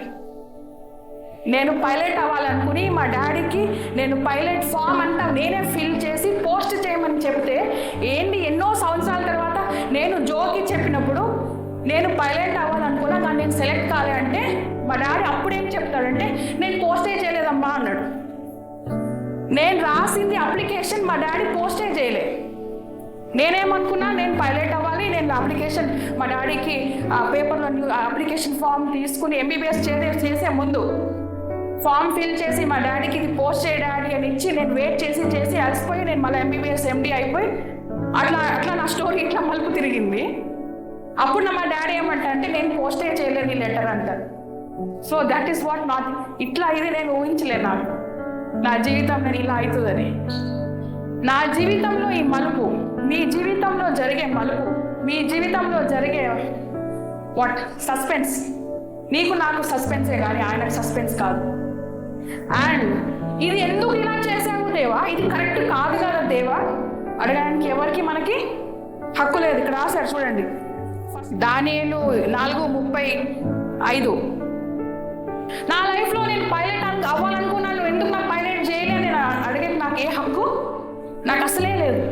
నేను పైలట్ అవ్వాలనుకుని మా డాడీకి నేను పైలట్ ఫామ్ అంతా నేనే ఫిల్ చేసి పోస్ట్ చేయమని చెప్తే, ఎన్నో సంవత్సరాల తర్వాత నేను జోకి చెప్పినప్పుడు నేను పైలట్ అవ్వాలనుకున్నా, కానీ నేను సెలెక్ట్ కాలే అంటే మా డాడీ అప్పుడేం చెప్తాడంటే, నేను పోస్టే చేయలేదమ్మా అన్నాడు. నేను రాసింది అప్లికేషన్, మా డాడీ పోస్టే చేయలే. నేనేమనుకున్నా నేను పైలట్ అవ్వాలి, నేను అప్లికేషన్ మా డాడీకి ఆ పేపర్లో అప్లికేషన్ ఫామ్ తీసుకుని ఎంబీబీఎస్ చేసే ముందు ఫామ్ ఫిల్ చేసి మా డాడీకి ఇది పోస్ట్ చేయ డాడీ అని ఇచ్చి, నేను వెయిట్ చేసి అలసిపోయి నేను మళ్ళీ ఎంబీబీఎస్ ఎండి అయిపోయి అట్లా నా స్టోరీ ఇట్లా మలుపు తిరిగింది. అప్పుడు మా డాడీ ఏమంటారంటే, నేను పోస్టే చేయలేదు ఈ లెటర్ అంటారు. So that is what not. ఇట్లా ఇది నేను ఊహించలేదు నాకు నా జీవితం నేను ఇలా అవుతుందని. నా జీవితంలో ఈ మలుపు, మీ జీవితంలో జరిగే మలుపు, మీ జీవితంలో జరిగే వాట్ సస్పెన్స్. నీకు నాకు సస్పెన్సే కానీ ఆయనకు సస్పెన్స్ కాదు. అండ్ ఇది ఎందుకు ఇలా చేశావు దేవా, ఇది కరెక్ట్ కాదు కదా దేవా అడగడానికి ఎవరికి మనకి హక్కు లేదు. ఇక్కడ రాశారు చూడండి, దానియేలు 4:35. నా లైఫ్లో నేను పైలట్ అవ్వాలనుకున్నాను, ఎందుకు నాకు పైలట్ చేయలే నేను అడిగేది నాకు ఏ హక్కు నాకు అసలే లేదు.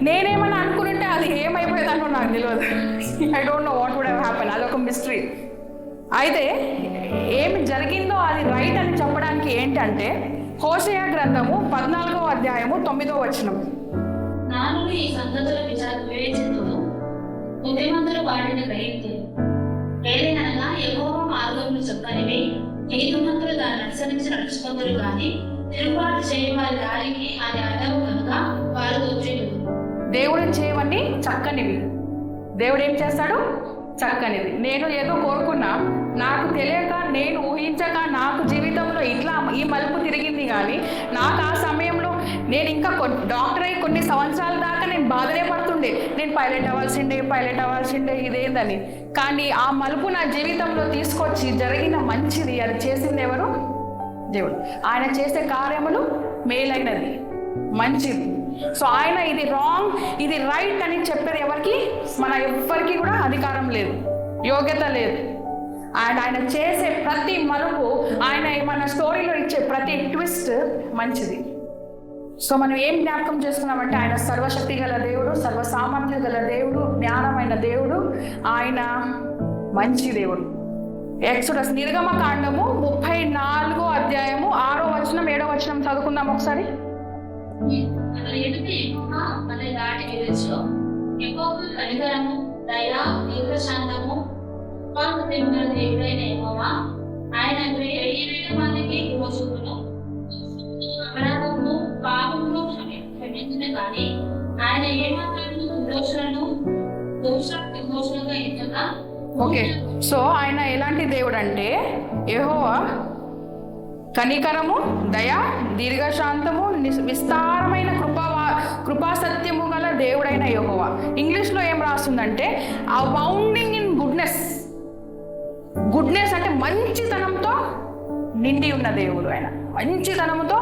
నేనేమన్నా అనుకుంటే అది ఏమైపోయేదానో నాకు తెలియదు. I don't know what would have happen. అదొక మిస్టరీ. అయితే ఏమి జరిగిందో అది రైట్ అని చెప్పడానికి ఏంటంటే హోషేయ గ్రంథము 14వ అధ్యాయము 9వ వచనం. ನಾನು ಈ ಸಂಗತಿಗಳ ವಿಚಾರ ವಿವೇಚಿಸುವುದು బుద్ధిమంతులు వాటిని గ్రహించు. ఏదైనా యెహోవా మార్గములు చక్కనివి, నీతిమంతులు దాన్ని అనుసరించి నడుచుకుందరు కానీ తిరుగుబాటు చేయవారి దారికి అది అడ్డము కనుక వారు దోచులు. దేవుడు చేయవన్నీ చక్కనివి. దేవుడు ఏం చేస్తాడు? చక్కనిది. నేను ఏదో కోరుకున్నా, నాకు తెలియక, నేను ఊహించక నాకు జీవితంలో ఇట్లా ఈ మలుపు తిరిగింది. కానీ నాకు ఆ సమయంలో నేను ఇంకా డాక్టర్ అయ్యి కొన్ని సంవత్సరాల దాకా నేను బాధనే పడుతుండే, నేను పైలట్ అవ్వాల్సిండే ఇదేందని. కానీ ఆ మలుపు నా జీవితంలో తీసుకొచ్చి జరిగిన మంచిది. అది చేసింది ఎవరు? దేవుడు. ఆయన చేసే కార్యములు మేలైనది, మంచిది. సో ఆయన ఇది రాంగ్, ఇది రైట్ అని చెప్పేది ఎవరికి? మన ఎవ్వరికి కూడా అధికారం లేదు, యోగ్యత లేదు. అండ్ ఆయన చేసే ప్రతి మలుపు, ఆయన మన స్టోరీలో ఇచ్చే ప్రతి ట్విస్ట్ మంచిది. సో మనం ఏం జ్ఞాపకం చేసుకున్నామంటే ఆయన సర్వశక్తి గల దేవుడు, సర్వసామర్థ్యం గల దేవుడు, జ్ఞానమైన దేవుడు, ఆయన మంచి దేవుడు. ఎక్సోడస్ నిర్గమకాండము 34వ అధ్యాయము 6వ వచనం 7వ వచనం చదువుకుందాం ఒకసారి. కనికరము, దయ, దీర్ఘశాంతము, దేవుడైన యెహోవా ఆయన 1000 మందికి దోషులను అపరాధమును పాపమును క్షమించిన కానీ ఆయన ఏమాత్రం దోషులుగా ఎంచక. ఓకే, సో ఆయన ఎలాంటి దేవుడు అంటే యెహోవా కనికరము, దయ, దీర్ఘశాంతము, విస్తారమైన కృపాసత్యము గల దేవుడైన యెహోవా. ఇంగ్లీష్లో ఏం రాస్తుందంటే అబౌండింగ్ ఇన్ గుడ్నెస్. గుడ్నెస్ అంటే మంచితనంతో నిండి ఉన్న దేవుడు. ఆయన మంచితనంతో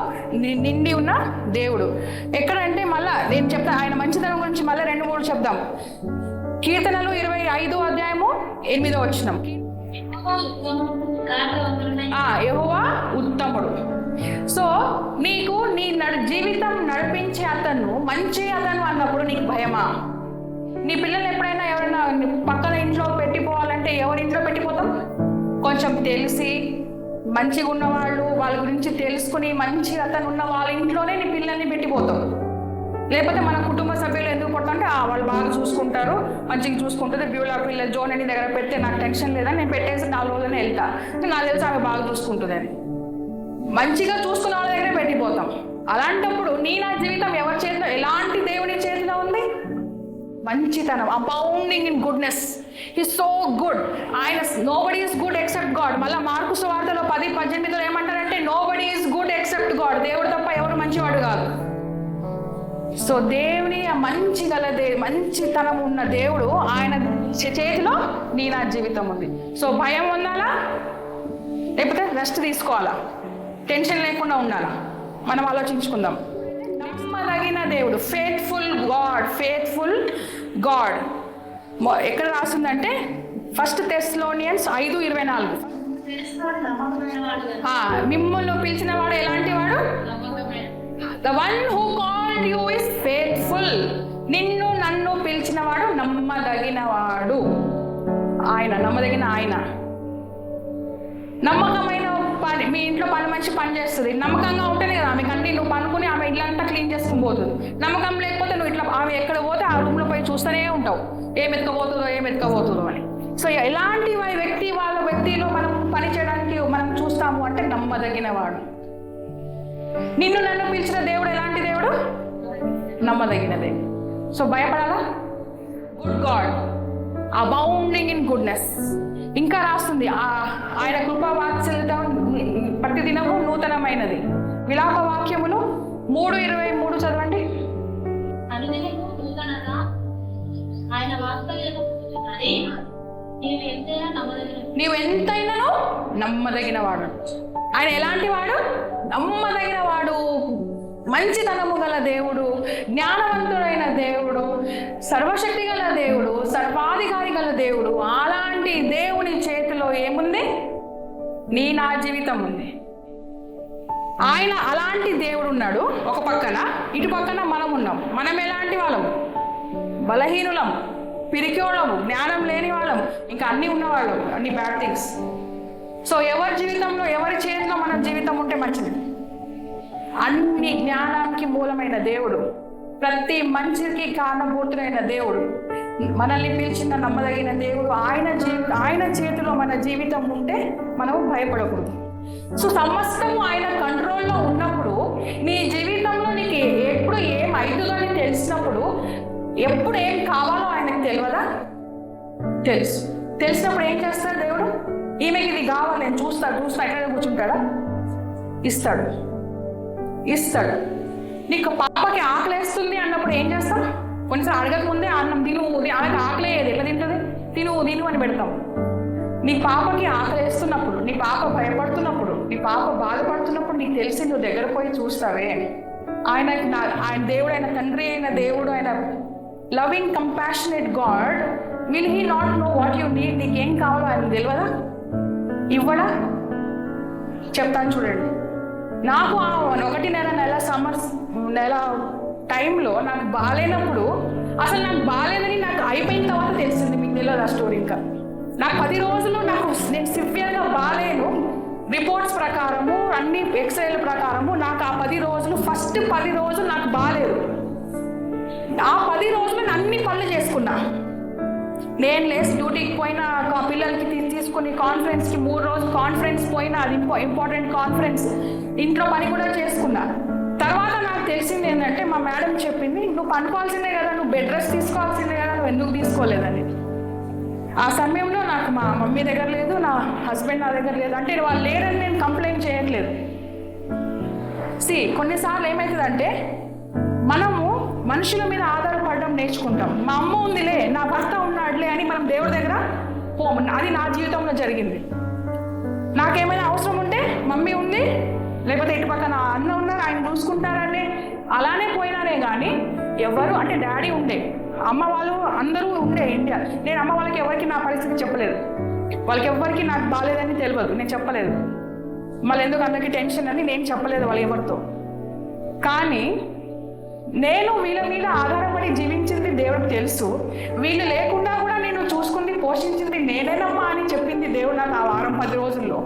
నిండి ఉన్న దేవుడు. ఎక్కడంటే మళ్ళా నేను చెప్తా ఆయన మంచితనం గురించి మళ్ళీ 2-3 చెప్దాం. కీర్తనలు 25వ అధ్యాయము 8వ వచనం. యెహోవా ఉత్తముడు. సో నీకు నీ జీవితం నడిపించే అతను మంచి అతను అన్నప్పుడు నీకు భయమా? నీ పిల్లలు ఎప్పుడైనా ఎవరైనా పక్కన ఇంట్లో పెట్టిపోవాలంటే ఎవరి ఇంట్లో పెట్టిపోతాం? కొంచెం తెలిసి మంచిగా ఉన్నవాళ్ళు, వాళ్ళ గురించి తెలుసుకుని మంచి అతను ఉన్న వాళ్ళ ఇంట్లోనే నీ పిల్లల్ని పెట్టిపోతాం. లేకపోతే మన కుటుంబ సభ్యులు ఎందుకు పడుతుంటే వాళ్ళు బాగా చూసుకుంటారు, మంచిగా చూసుకుంటుంది, బ్యూలా పిల్ల జోన్ అని దగ్గర పెడితే నాకు టెన్షన్ లేదని నేను పెట్టేసి 4 రోజులనే వెళ్తా, నాకు తెలిసి ఆమె బాగా చూసుకుంటుంది అని. మంచిగా చూసుకున్న వాళ్ళ దగ్గరే పెట్టిపోతాం. అలాంటప్పుడు నా జీవితం ఎవరి చేతిలో, ఎలాంటి దేవుని చేతిలో ఉంది? మంచితనం, abounding in goodness. He's so good. ఆయన nobody is good except God. మళ్ళీ మార్కు సువార్తలో 10:18 ఏమంటారంటే nobody is good except God. దేవుడు తప్ప ఎవరు మంచివాడు కాదు. సో దేవుని ఆ మంచితనం ఉన్న దేవుడు ఆయన చేతిలో నా జీవితం ఉంది. సో భయం ఉండాలా, లేకపోతే రెస్ట్ తీసుకోవాలా, టెన్షన్ లేకుండా ఉండాలా? మనం ఆలోచించుకుందాం. నమ్మదగిన దేవుడు, ఫెయిత్ఫుల్ గాడ్. ఎక్కడ రాస్తుందంటే 1 Thessalonians 5:24. మిమ్మల్ని పిలిచిన వాడు ఎలాంటి వాడు? The one who called you is faithful. నిన్ను నన్ను పిలిచిన వాడు నమ్మదగిన వాడు. నమ్మదగిన ఆయన. నమ్మకమైన పని, మీ ఇంట్లో మనిషి పని చేస్తుంది, నమ్మకంగా ఉంటేనే కదా ఆమె కంటే నువ్వు పనుకుని ఆమె ఇల్లంతా క్లీన్ చేసుకుని పోతుంది. నమ్మకం లేకపోతే నువ్వు ఇట్లా ఆమె ఎక్కడ పోతే ఆ రూమ్లో పోయి చూస్తూనే ఉంటావు, ఏం ఎత్తుకపోతుందో అని. సో ఎలాంటి వాళ్ళ వ్యక్తిలో మనం పని చేయడానికి మనం చూస్తాము అంటే నమ్మదగిన వాడు. నిన్ను నన్ను పిలిచిన దేవుడు ఎలాంటి దేవుడు? నమ్మదగినదే. సో భయపడాలా? Good God, abounding in goodness. ఇంకా రాస్తుంది ఆయన కృపా వాత్సల్యం ప్రతిదినము నూతనమైనది. విలాప వాక్యములు 3:23 చదవండి. అనుదినము నూతనత ఆయన వాత్సల్యము నీవు ఎంతైనాను నమ్మదగిన వాడు. ఆయన ఎలాంటి వాడు? నమ్మదగిన వాడు, మంచితనము గల దేవుడు, జ్ఞానవంతుడైన దేవుడు, సర్వశక్తి గల దేవుడు, సర్వాధికారి గల దేవుడు. అలాంటి దేవుని చేతిలో ఏముంది? నా జీవితం ఉంది. ఆయన అలాంటి దేవుడు ఉన్నాడు ఒక పక్కన, ఇటు పక్కన మనం ఉన్నాం. మనం ఎలాంటి వాళ్ళం? బలహీనులం, పిరికోళ్ళము, జ్ఞానం లేని వాళ్ళం, ఇంకా అన్నీ ఉన్నవాళ్ళం, అన్ని బ్యాడ్ థింగ్స్. సో ఎవరి జీవితంలో, ఎవరి చేతిలో మన జీవితం ఉంటే మంచిది? అన్ని జ్ఞానానికి మూలమైన దేవుడు, ప్రతి మంచికి కారణభూతుడైన దేవుడు, మనల్ని పిలిచిన నమ్మదగిన దేవుడు, ఆయన చేతిలో మన జీవితం ఉంటే మనము భయపడకూడదు. సో సమస్తము ఆయన కంట్రోల్లో ఉన్నప్పుడు, నీ జీవితంలో నీకు ఎప్పుడు ఏం అవుతుందో అని తెలిసినప్పుడు, ఎప్పుడు ఏం కావాలో ఆయనకు తెలియదా? తెలిసినప్పుడు ఏం చేస్తాడు దేవుడు? ఈమెకి ఇది కావాలి, నేను చూస్తా ఎక్కడ కూర్చుంటాడా? ఇస్తాడు. నీకు పాపకి ఆకలేస్తుంది అన్నప్పుడు ఏం చేస్తాం? కొన్నిసార్లు అడగక ముందే అన్నం తిను, ఆమెకి ఆకలేది, ఎట్లా తింటుంది? తిను అని పెడతాం. నీ పాపకి ఆకలేస్తున్నప్పుడు, నీ పాప భయపడుతున్నప్పుడు, నీ పాప బాధపడుతున్నప్పుడు నీకు తెలిసి నువ్వు దగ్గర పోయి చూస్తావే. ఆయన దేవుడు, ఆయన తండ్రి అయిన దేవుడు, ఆయన loving compassionate God, will he not know what you need? నీకేం కావాలో ఆయన తెలియదా? ఇవ్వడా? చెప్తాను చూడండి. నాకు 1 నెల టైంలో నాకు బాగాలేనప్పుడు, అసలు నాకు బాగాలేదని నాకు అయిపోయిన తర్వాత తెలిసింది. మీకు తెలియదు ఆ స్టోరీ. ఇంకా నాకు 10 రోజులు నేను సివియర్గా బాగాలేను. రిపోర్ట్స్ ప్రకారము, అన్ని ఎక్స్రేల ప్రకారము నాకు ఆ 10 రోజులు, ఫస్ట్ 10 రోజులు నాకు బాగాలేదు. ఆ 10 రోజులు అన్ని పనులు చేసుకున్నా. నేను లేసి డ్యూటీకి పోయినా, పిల్లలకి తీసుకుని కాన్ఫరెన్స్కి 3 రోజులు కాన్ఫరెన్స్ పోయినా, అది ఇంపార్టెంట్ కాన్ఫరెన్స్, ఇంట్లో పని కూడా చేసుకున్నా. తర్వాత నాకు తెలిసింది ఏంటంటే, మా మేడం చెప్పింది, నువ్వు పనుకోవాల్సిందే కదా, నువ్వు బెడ్ రెస్ట్ తీసుకోవాల్సిందే కదా, నువ్వు ఎందుకు తీసుకోలేదని. ఆ సమయంలో నాకు మా మమ్మీ దగ్గర లేదు, నా హస్బెండ్ నా దగ్గర లేదు. అంటే వాళ్ళు లేరని నేను కంప్లైంట్ చేయట్లేదు. కొన్నిసార్లు ఏమవుతుందంటే, మనము మనుషుల మీద ఆధారపడడం నేర్చుకుంటాం. మా అమ్మ ఉందిలే, నా భర్త ఉన్నాడులే అని మనం దేవుడి దగ్గర పోము. అది నా జీవితంలో జరిగింది. నాకేమైనా అవసరం ఉంటే మమ్మీ ఉంది, లేకపోతే ఇటు పక్కన అన్న ఉన్నారు, ఆయన చూసుకుంటారని అలానే పోయినానే కానీ ఎవరు అంటే డాడీ ఉండే, అమ్మ వాళ్ళు అందరూ ఉండే ఇండియా. నేను అమ్మ వాళ్ళకి ఎవరికి నా పరిస్థితి చెప్పలేదు. వాళ్ళకి ఎవరికి నాకు బాగాలేదని తెలియదు, నేను చెప్పలేదు. మళ్ళీ ఎందుకు అందరికీ టెన్షన్ అని నేను చెప్పలేదు వాళ్ళు ఎవరితో. కానీ నేను వీళ్ళ మీద ఆధారపడి జీవించింది దేవుడికి తెలుసు. వీళ్ళు లేకుండా కూడా నేను చూసుకుంది, పోషించింది నేనేనమ్మా అని చెప్పింది దేవుడు నాకు ఆ వారం 10 రోజుల్లో.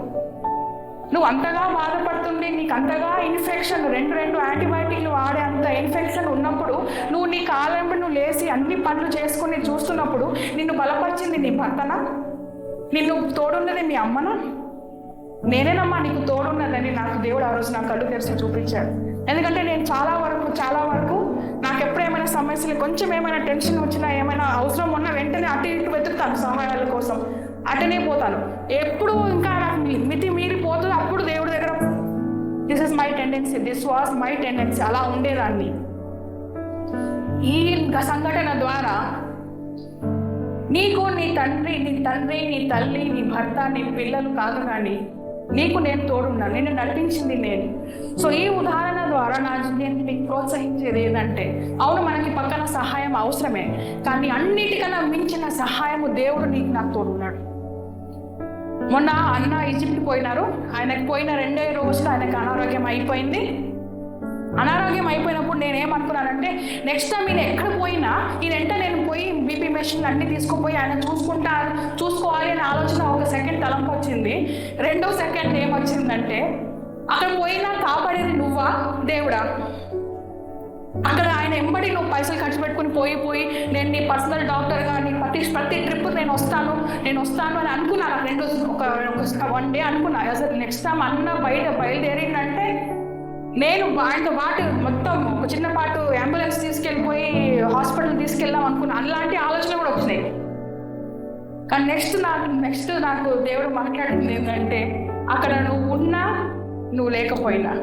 నువ్వు అంతగా బాధపడుతుండి, నీకు అంతగా ఇన్ఫెక్షన్, 2 యాంటీబయాటిక్లు వాడే అంత ఇన్ఫెక్షన్ ఉన్నప్పుడు, నువ్వు నీ కాలంలో నువ్వు లేచి అన్ని పనులు చేసుకుని చూస్తున్నప్పుడు, నిన్ను బలపరిచింది నీ భర్తనా? నిన్ను తోడున్నది మీ అమ్మనా? నేనేనమ్మా నీకు తోడున్నదని నాకు దేవుడు ఆ రోజు నాకు కళ్ళు తెరిచి చూపించాడు. ఎందుకంటే నేను చాలా వరకు నాకు ఎప్పుడు ఏమైనా సమస్యలు, కొంచెం ఏమైనా టెన్షన్ వచ్చినా, ఏమైనా అవసరం ఉన్నా వెంటనే అటు ఇటు వెతుకుతాను సహాయాల కోసం, అటనే పోతాను. ఎప్పుడు ఇంకా నాకు మితి మీరిపోతుంది, అప్పుడు దేవుడి దగ్గర దిస్ వాజ్ మై టెండెన్సీ అలా ఉండేదాన్ని. ఈ సంఘటన ద్వారా నీకు నీ తండ్రి, నీ తల్లి, నీ భర్త, నీ పిల్లలు కాదు, కానీ నీకు నేను తోడున్నాను, నిన్ను నడిపించింది నేను. సో ఈ ఉదాహరణ ద్వారా నేను మీకు ప్రోత్సహించేది ఏంటంటే, అవును మనకి పక్కన సహాయం అవసరమే, కానీ అన్నిటికన్నా మించిన సహాయము దేవుడు నీకు నాకు తోడున్నాడు. మొన్న అన్న ఈజిప్ట్ పోయినారు. ఆయనకు పోయిన 2 రోజులు ఆయనకు అనారోగ్యం అయిపోయినప్పుడు నేనేమనుకున్నానంటే, నెక్స్ట్ టైం ఈయన ఎక్కడ పోయినా ఈయనంటే నేను పోయి బీపీ మెషిన్లు అన్నీ తీసుకుపోయి ఆయన చూసుకోవాలి అనే ఆలోచన ఒక సెకండ్ తలంపు వచ్చింది. 2వ సెకండ్ ఏమొచ్చిందంటే, అక్కడ పోయినా కాపాడేది నువ్వా దేవుడా? అక్కడ ఆయన ఎంబడి నువ్వు పైసలు ఖర్చు పెట్టుకుని పోయి నేను నీ పర్సనల్ డాక్టర్గా, నీ ప్రతి ట్రిప్ నేను వస్తాను అని అనుకున్నాను. 1 డే అనుకున్నా. అసలు నెక్స్ట్ టైం అన్న బయలుదేరిందంటే నేను ఆయనతో పాటు మొత్తం ఒక చిన్నపాటు అంబులెన్స్ తీసుకెళ్ళిపోయి హాస్పిటల్ తీసుకెళ్దాం అనుకున్నా. అలాంటి ఆలోచనలు కూడా వచ్చినాయి. కానీ నెక్స్ట్ నాకు దేవుడు మాట్లాడింది ఏంటంటే, అక్కడ నువ్వు ఉన్నా నువ్వు లేకపోయినా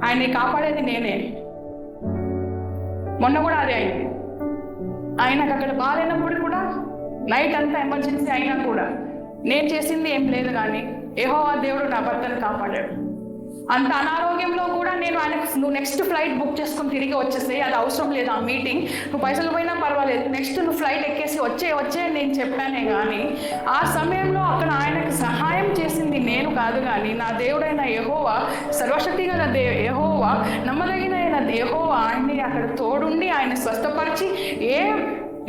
ఆయన్ని కాపాడేది నేనే. మొన్న కూడా అదే అయింది. ఆయనకు అక్కడ బాగాలేనప్పుడు కూడా నైట్ అంతా ఎమర్జెన్సీ అయినా కూడా నేను చేసింది ఏం లేదు, కానీ యెహోవా దేవుడు నా భర్తను కాపాడాడు. అంత అనారోగ్యంలో కూడా నేను ఆయనకు నువ్వు నెక్స్ట్ ఫ్లైట్ బుక్ చేసుకుని తిరిగి వచ్చేసి, అది అవసరం లేదు ఆ మీటింగ్, నువ్వు పైసలు పోయినా పర్వాలేదు, నెక్స్ట్ నువ్వు ఫ్లైట్ ఎక్కేసి వచ్చే నేను చెప్పానే. కానీ ఆ సమయంలో అక్కడ ఆయనకు సహాయం చేసింది నేను కాదు, కానీ నా దేవుడైన యెహోవా, సర్వశక్తి గల యెహోవా, నమ్మదగిన యెహోవా ఆయన్ని అక్కడ తోడుండి ఆయన స్వస్థపరిచి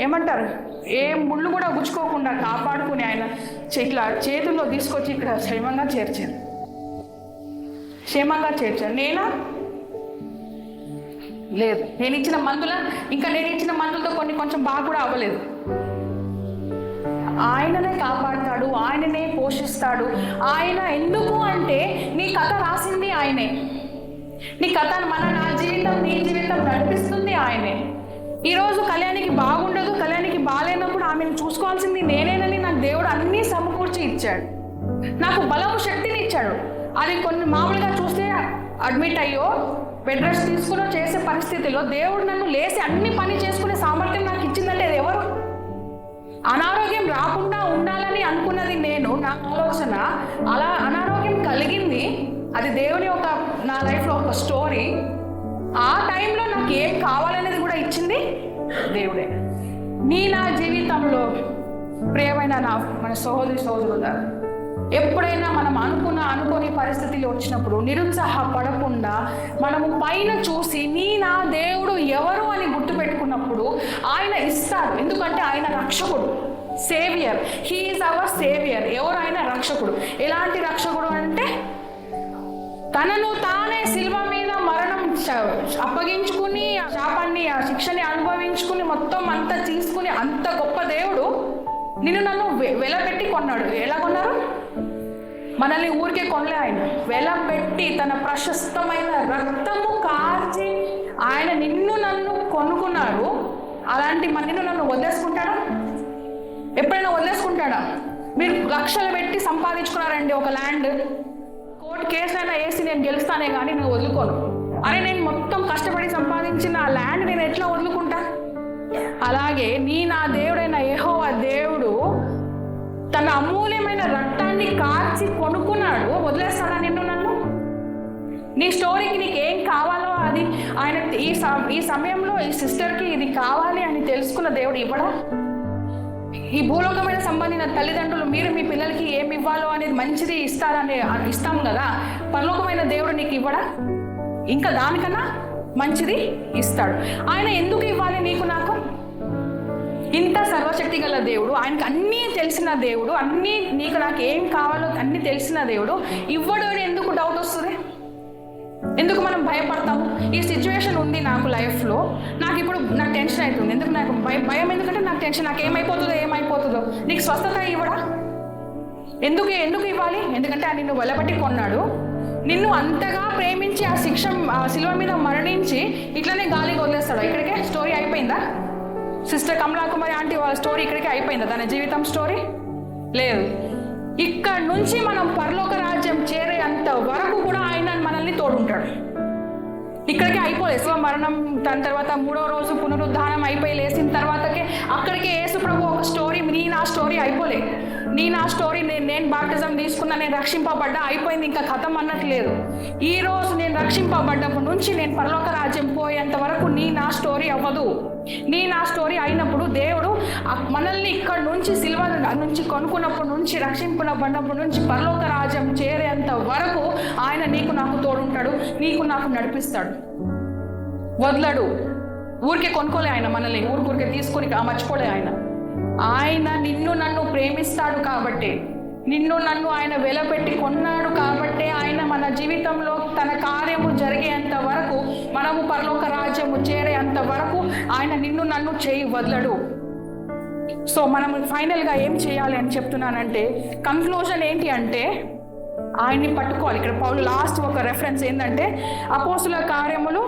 ఏమంటారు ఏ ముళ్ళు కూడా గుచ్చుకోకుండా కాపాడుకుని ఆయన ఇట్లా చేతుల్లో తీసుకొచ్చి ఇక్కడ క్షేమంగా చేర్చారు. నేనా లేదు, నేను ఇచ్చిన మందులతో కొంచెం బాగా కూడా అవ్వలేదు. ఆయననే కాపాడుతాడు, ఆయననే పోషిస్తాడు. ఆయన ఎందుకు అంటే నీ కథ రాసింది ఆయనే, నీ కథ నా జీవితం నీ జీవితం నడిపిస్తుంది ఆయనే. ఈరోజు కళ్యాణికి బాగుండదు, కళ్యాణికి బాగాలేనప్పుడు ఆమెను చూసుకోవాల్సింది నేనేనని నాకు దేవుడు అన్నీ సమకూర్చి ఇచ్చాడు. నాకు బలము శక్తిని ఇచ్చాడు. అది కొన్ని మామూలుగా చూస్తే అడ్మిట్ అయ్యో బెడ్ రెస్ట్ తీసుకుని చేసే పరిస్థితిలో దేవుడు నన్ను లేసి అన్ని పని చేసుకునే సామర్థ్యం నాకు ఇచ్చిందంటే అది ఎవరు? అనారోగ్యం రాకుండా ఉండాలని అనుకున్నది నేను, నా ఆలోచన. అలా అనారోగ్యం కలిగింది, అది దేవుని నా లైఫ్లో ఒక స్టోరీ. ఆ టైంలో నాకు ఏం కావాలనేది కూడా ఇచ్చింది దేవుడే. నా జీవితంలో ప్రియమైన మన సహోదరులు, ఎప్పుడైనా మనం అనుకోని పరిస్థితులు వచ్చినప్పుడు నిరుత్సాహపడకుండా మనము పైన చూసి నా దేవుడు ఎవరు అని గుర్తుపెట్టుకున్నప్పుడు ఆయన ఇస్తాడు. ఎందుకంటే ఆయన రక్షకుడు, saviour. He is our saviour. ఎవరు? ఆయన రక్షకుడు. ఎలాంటి రక్షకుడు అంటే తనను తానే శిలువ మీద మరణం అప్పగించుకుని శాపాన్ని ఆ శిక్షని అనుభవించుకుని మొత్తం అంతా తీసుకుని అంత గొప్ప దేవుడు నన్ను వెలపెట్టి కొన్నాడు. ఎలా కొన్నారు? మనల్ని ఊరికే కొనలే, ఆయన వెలపెట్టి తన ప్రశస్తమైన రక్తము కార్చి ఆయన నన్ను కొనుక్కున్నాడు. అలాంటి నన్ను వదిలేసుకుంటాడా? ఎప్పుడైనా వదిలేసుకుంటాడా? మీరు లక్షలు పెట్టి సంపాదించుకున్నారండి ఒక ల్యాండ్, కోర్టు కేసులైనా వేసి నేను గెలుస్తానే కానీ నేను వదులుకోను. అరే నేను మొత్తం కష్టపడి సంపాదించిన ఆ ల్యాండ్ నేను ఎట్లా వదులుకుంటా? అలాగే నా దేవుడైన యెహోవా దేవుడు తన అమూల్యమైన రక్తాన్ని కార్చి కొనుక్కున్నాడు. వదిలేస్తాడా నన్ను? నీ స్టోరీకి నీకు ఏం కావాలో అది ఆయన ఈ సమయంలో ఈ సిస్టర్కి ఇది కావాలి అని తెలుసుకున్న దేవుడు ఇవ్వడా? ఈ భూలోకమైన సంబంధించిన తల్లిదండ్రులు మీరు మీ పిల్లలకి ఏమి ఇవ్వాలో అనేది మంచిది ఇస్తాం కదా, పరలోకమైన దేవుడు నీకు ఇవ్వడా? ఇంకా దానికన్నా మంచిది ఇస్తాడు. ఆయన ఎందుకు ఇవ్వాలి నీకు నాకు? ఇంత సర్వశక్తి గల దేవుడు, ఆయనకు అన్నీ తెలిసిన దేవుడు, అన్నీ నీకు నాకు ఏం కావాలో అన్నీ తెలిసిన దేవుడు ఇవ్వడు అని ఎందుకు డౌట్ వస్తుంది? ఎందుకు మనం భయపడతాము? ఈ సిచ్యువేషన్ ఉంది నాకు లైఫ్లో, నాకు టెన్షన్ అవుతుంది. ఎందుకు నాకు భయం? ఎందుకంటే నాకు టెన్షన్, నాకు ఏమైపోతుందో. నీకు స్వస్థత ఇవ్వడా? ఎందుకు ఇవ్వాలి? ఎందుకంటే ఆయన నిన్ను వెలబట్టి కొన్నాడు. నిన్ను అంతగా ప్రేమించి ఆ శిలువ మీద మరణించి ఇట్లనే గాలికి వదిలేస్తాడు. ఇక్కడికే స్టోరీ అయిపోయిందా? సిస్టర్ కమలాకుమారి ఆంటీ వాళ్ళ స్టోరీ ఇక్కడికే అయిపోయిందా? తన జీవితం స్టోరీ లేదు. ఇక్కడ నుంచి మనం పరలోక రాజ్యం చేరేంత వరకు కూడా ఆయన మనల్ని తోడుంటాడు. ఇక్కడికే అయిపోలేదు. మరణం, దాని తర్వాత 3వ రోజు పునరుద్ధానం అయిపోయి లేచిన తర్వాతకే అక్కడికే యేసు ప్రభు ఒక స్టోరీ, నా స్టోరీ అయిపోలే. నా స్టోరీ నేను బాప్టిజం తీసుకున్నా, నేను రక్షింపబడ్డా, అయిపోయింది, ఇంకా కథం అన్నట్టు లేదు. ఈ రోజు నేను రక్షింపబడ్డప్పటి నుంచి నేను పరలోక రాజ్యం పోయేంత వరకు నా స్టోరీ అవ్వదు. నా స్టోరీ అయినప్పుడు దేవుడు మనల్ని ఇక్కడ నుంచి సిల్వ నుంచి కొనుక్కున్నప్పటి నుంచి రక్షింపబడినప్పటి నుంచి పరలోక రాజ్యం చేరేంత వరకు ఆయన నీకు నాకు తోడుంటాడు, నీకు నాకు నడిపిస్తాడు, వదలడు. ఊరికే కొనుక్కోలే ఆయన మనల్ని, ఊరికే తీసుకొని మర్చిపోలే ఆయన నిన్ను నన్ను ప్రేమిస్తాడు కాబట్టి, నన్ను ఆయన వెలపెట్టి కొన్నాడు కాబట్టి ఆయన మన జీవితంలో తన కార్యము జరిగేంత వరకు, మనము పరలోక రాజ్యము చేరేంత వరకు ఆయన నన్ను చేయి వదలడు. సో మనం ఫైనల్గా ఏం చేయాలి అని చెప్తున్నానంటే, కన్క్లూజన్ ఏంటి అంటే ఆయన్ని పట్టుకోవాలి. ఇక్కడ పౌలు లాస్ట్ ఒక రెఫరెన్స్ ఏంటంటే అపోస్తుల కార్యములు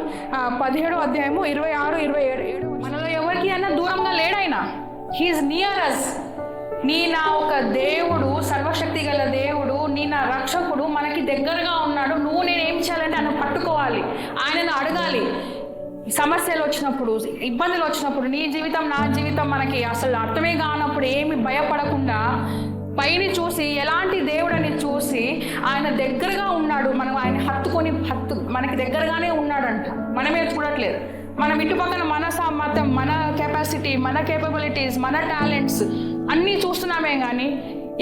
17వ అధ్యాయము 26, 27. మనలో ఎవరికి అన్నా దూరంగా లేడాయన. హీఈస్ నియర్ అస్. నా ఒక దేవుడు, సర్వశక్తి గల దేవుడు, నా రక్షకుడు మనకి దగ్గరగా ఉన్నాడు. నేనేం చేయాలంటే ఆయన పట్టుకోవాలి, ఆయనను అడగాలి. సమస్యలు వచ్చినప్పుడు, ఇబ్బందులు వచ్చినప్పుడు, నీ జీవితం నా జీవితం మనకి అసలు అర్థమే కానప్పుడు ఏమి భయపడకుండా పైన చూసి ఎలాంటి దేవుడని చూసి ఆయన దగ్గరగా ఉన్నాడు, మనం ఆయన హత్తుకొని మనకి దగ్గరగానే ఉన్నాడంట. మనమే చూడట్లేదు. మనం ఇటుపక్కన మన సామర్థ్యం, మన కెపాసిటీ, మన కేపబిలిటీస్, మన టాలెంట్స్ అన్నీ చూస్తున్నామే కానీ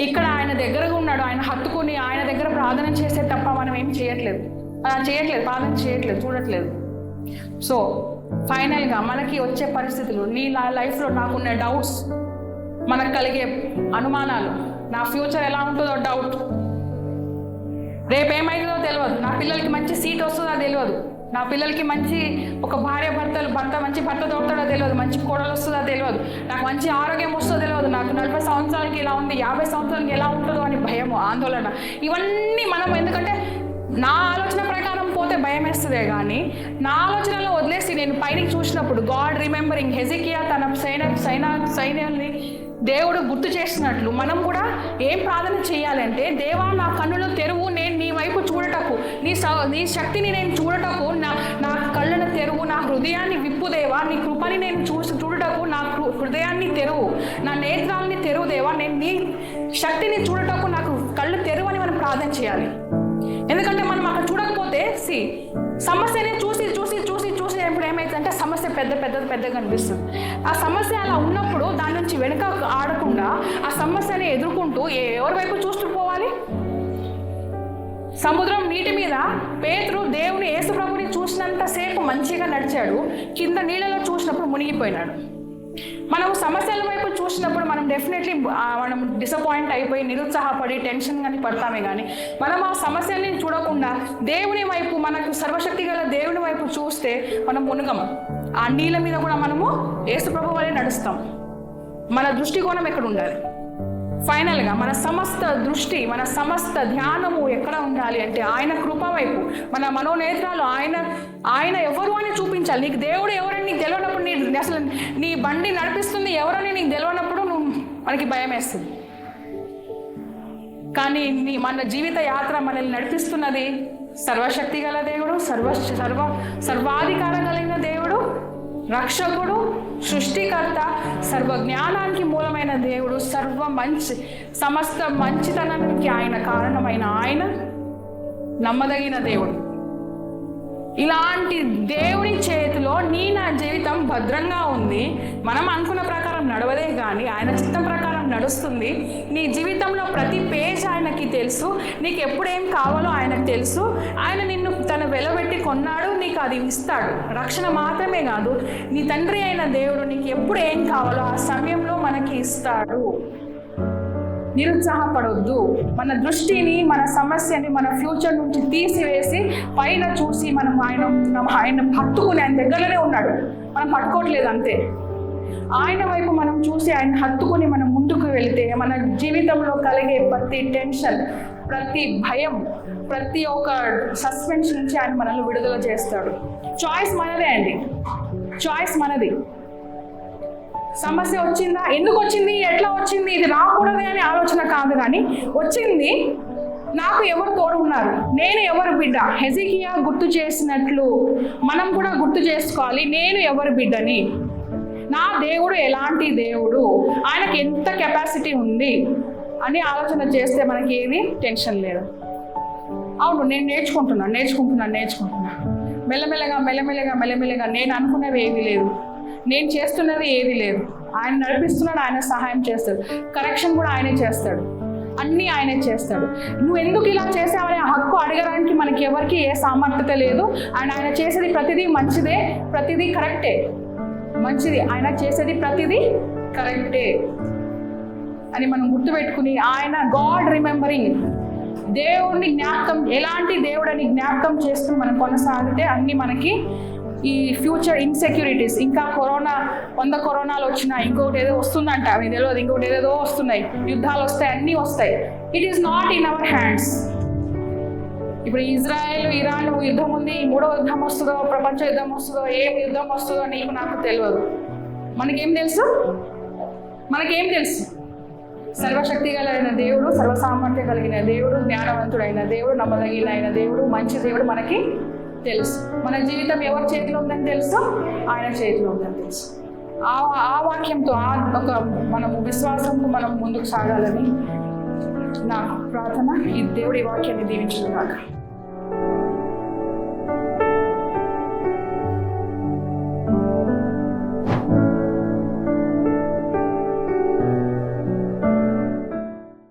ఇక్కడ ఆయన దగ్గరగా ఉన్నాడు. ఆయన హత్తుకొని ఆయన దగ్గర ప్రార్థన చేసే తప్ప మనం ఏం చేయట్లేదు. అలా చేయట్లేదు, ప్రార్థన చేయట్లేదు, చూడట్లేదు. సో ఫైనల్గా మనకి వచ్చే పరిస్థితులు, నీ లైఫ్లో నాకున్న డౌట్స్, మనకు కలిగే అనుమానాలు, నా ఫ్యూచర్ ఎలా ఉంటుందో డౌట్, రేపేమైందో తెలియదు, నా పిల్లలకి మంచి సీట్ వస్తుందో తెలియదు, నా పిల్లలకి మంచి ఒక మంచి భర్త దొరుకుతాడో తెలియదు, మంచి కోడలు వస్తుందో తెలియదు, నాకు మంచి ఆరోగ్యం వస్తుందో తెలియదు, నాకు 40 సంవత్సరాలకి ఇలా ఉంది, 50 సంవత్సరాలకి ఎలా ఉంటుందో అని భయము, ఆందోళన, ఇవన్నీ మనం ఎందుకంటే నా ఆలోచన ప్రకారం పోతే భయం వేస్తుందే కానీ నా ఆలోచనలో వదిలేసి నేను పైకి చూసినప్పుడు గాడ్ రిమెంబరింగ్, హెజికియా తన సైన్యాన్ని దేవుడు గుర్తు చేసినట్లు మనం కూడా ఏం ప్రార్థన చేయాలంటే, దేవా నా కన్నులు తెరువు, నేను నీ వైపు చూడటకు, నీ శక్తిని నేను చూడటకు నా కళ్ళను తెరువు, నా హృదయాన్ని విప్పు దేవా, నీ కృపని నేను చూడటకు నా హృదయాన్ని తెరువు, నా నేత్రాలని తెరువు దేవా, నేను నీ శక్తిని చూడటకు నాకు కళ్ళు తెరువు అని మనం ప్రార్థన చేయాలి. ఎందుకంటే మనం అక్కడ చూడకపోతే సమస్యని చూసి ఇప్పుడు ఏమైతుందంటే సమస్య పెద్దగా అనిపిస్తుంది. ఆ సమస్య అలా ఉన్నప్పుడు దాని నుంచి వెనుక ఆడకుండా ఆ సమస్యని ఎదుర్కొంటూ ఎవరి వైపు చూస్తూ పోవాలి? సముద్రం నీటి మీద పేతురు దేవుని యేసు ప్రభుని చూసినంతసేపు మంచిగా నడిచాడు, కింద నీళ్ళలో చూసినప్పుడు మునిగిపోయినాడు. మనం సమస్యల వైపు చూసినప్పుడు మనం డెఫినెట్లీ మనం డిసప్పాయింట్ అయిపోయి నిరుత్సాహపడి టెన్షన్ కానీ పడతామే కానీ మనం ఆ సమస్యల్ని చూడకుండా దేవుని వైపు, మనకు సర్వశక్తి గల దేవుని వైపు చూస్తే మనం మునుగం. ఆ నీళ్ళ మీద కూడా మనము యేసు ప్రభు వలె నడుస్తాం. మన దృష్టికోణం ఎక్కడ ఉండాలి? ఫైనల్గా మన సమస్త దృష్టి, మన సమస్త ధ్యానము ఎక్కడ ఉండాలి అంటే ఆయన కృప వైపు, మన మనోనేత్రాలు ఆయన ఎవరు అని చూపించాలి. నీకు దేవుడు ఎవరని నీకు తెలియనప్పుడు, అసలు నీ బండి నడిపిస్తుంది ఎవరని నీకు తెలియనప్పుడు మనకి భయం వేస్తుంది. కానీ మన జీవిత యాత్ర మనల్ని నడిపిస్తున్నది సర్వశక్తి గల దేవుడు, సర్వాధికారం కలిగిన దేవుడు, రక్షకుడు, సృష్టికర్త, సర్వ జ్ఞానానికి మూలమైన దేవుడు, సమస్త మంచితనానికి ఆయన కారణమైన ఆయన నమ్మదగిన దేవుడు. ఇలాంటి దేవుని చేతిలో నా జీవితం భద్రంగా ఉంది. మనం అనుకున్న ప్రకారం నడవదే కానీ ఆయన చిత్తం ప్రకారం నడుస్తుంది. నీ జీవితంలో ప్రతి పేజ్ ఆయనకి తెలుసు, నీకు ఎప్పుడేం కావాలో ఆయనకు తెలుసు. ఆయన నిన్ను తన వెలబెట్టి కొన్నాడు, నీకు అది ఇస్తాడు. రక్షణ మాత్రమే కాదు, నీ తండ్రి అయిన దేవుడు నీకు ఎప్పుడు ఏం కావాలో ఆ సమయంలో మనకి ఇస్తాడు. నిరుత్సాహపడొద్దు. మన దృష్టిని, మన సమస్యని, మన ఫ్యూచర్ నుంచి తీసివేసి పైన చూసి మనం ఆయన హత్తుకుని, ఆయన దగ్గరలోనే ఉన్నాడు, మనం పట్టుకోవట్లేదు అంతే. ఆయన వైపు మనం చూసి ఆయన హత్తుకుని మనం ముందుకు వెళితే మన జీవితంలో కలిగే ప్రతి టెన్షన్, ప్రతి భయం, ప్రతి ఒక్క సస్పెన్స్ నుంచి ఆయన మనల్ని విడుదల చేస్తాడు. చాయిస్ మనదే అండి, చాయిస్ మనది. సమస్య వచ్చిందా, ఎందుకు వచ్చింది, ఎట్లా వచ్చింది, ఇది రాకూడదు అని ఆలోచన కాదు, కానీ వచ్చింది, నాకు ఎవరు తోడు ఉన్నారు, నేను ఎవరు బిడ్డ. హెజికియా గుర్తు చేసినట్లు మనం కూడా గుర్తు చేసుకోవాలి, నేను ఎవరు బిడ్డని, నా దేవుడు ఎలాంటి దేవుడు, ఆయనకి ఎంత కెపాసిటీ ఉంది అని ఆలోచన చేస్తే మనకి ఏది టెన్షన్ లేదు. అవును, నేను నేర్చుకుంటున్నా, మెల్లమెల్లగా నేను అనుకున్నది ఏది లేదు, నేను చేస్తున్నది ఏది లేదు. ఆయన నడిపిస్తున్నాడు, ఆయన సహాయం చేస్తాడు, కరెక్షన్ కూడా ఆయనే చేస్తాడు, అన్నీ ఆయనే చేస్తాడు. నువ్వు ఎందుకు ఇలా చేసావని ఆ హక్కు అడగడానికి మనకి ఎవరికి ఏ సామర్థ్యత లేదు. ఆయన చేసేది ప్రతిదీ మంచిదే, ప్రతిదీ కరెక్టే, మంచిది. ఆయన చేసేది ప్రతిదీ కరెక్టే అని మనం గుర్తుపెట్టుకుని ఆయన గాడ్ రిమెంబరింగ్, దేవుడిని జ్ఞాపకం, ఎలాంటి దేవుడని జ్ఞాపకం చేస్తూ మనం కొనసాగితే అన్నీ మనకి ఈ ఫ్యూచర్ ఇన్సెక్యూరిటీస్, ఇంకా 100 కరోనాలు వచ్చినా, ఇంకొకటి ఏదో వస్తుందంట, మీకు తెలియదు, ఇంకొకటి ఏదో వస్తున్నాయి, యుద్ధాలు వస్తాయి, అన్నీ వస్తాయి. It is not in our hands. ఇప్పుడు ఇజ్రాయెల్, ఇరాన్ యుద్ధం ఉంది, 3వ యుద్ధం వస్తుందో, ప్రపంచ యుద్ధం వస్తుందో, ఏం యుద్ధం వస్తుందో నీకు నాకు తెలియదు. మనకేం తెలుసు? సర్వశక్తి కలిగిన దేవుడు, సర్వసామర్థ్యం కలిగిన దేవుడు, జ్ఞానవంతుడైన దేవుడు, నమ్మదగిన దేవుడు, మంచి దేవుడు మనకి తెలుసు. మన జీవితం ఎవరి చేతిలో ఉందని తెలుసు, ఆయన చేతిలో ఉందని తెలుసు. ఆ వాక్యంతో ఒక మనము విశ్వాసంతో మనం ముందుకు సాగాలని నా ప్రార్థన. ఈ దేవుడి వాక్యాన్ని దీవించుగాక.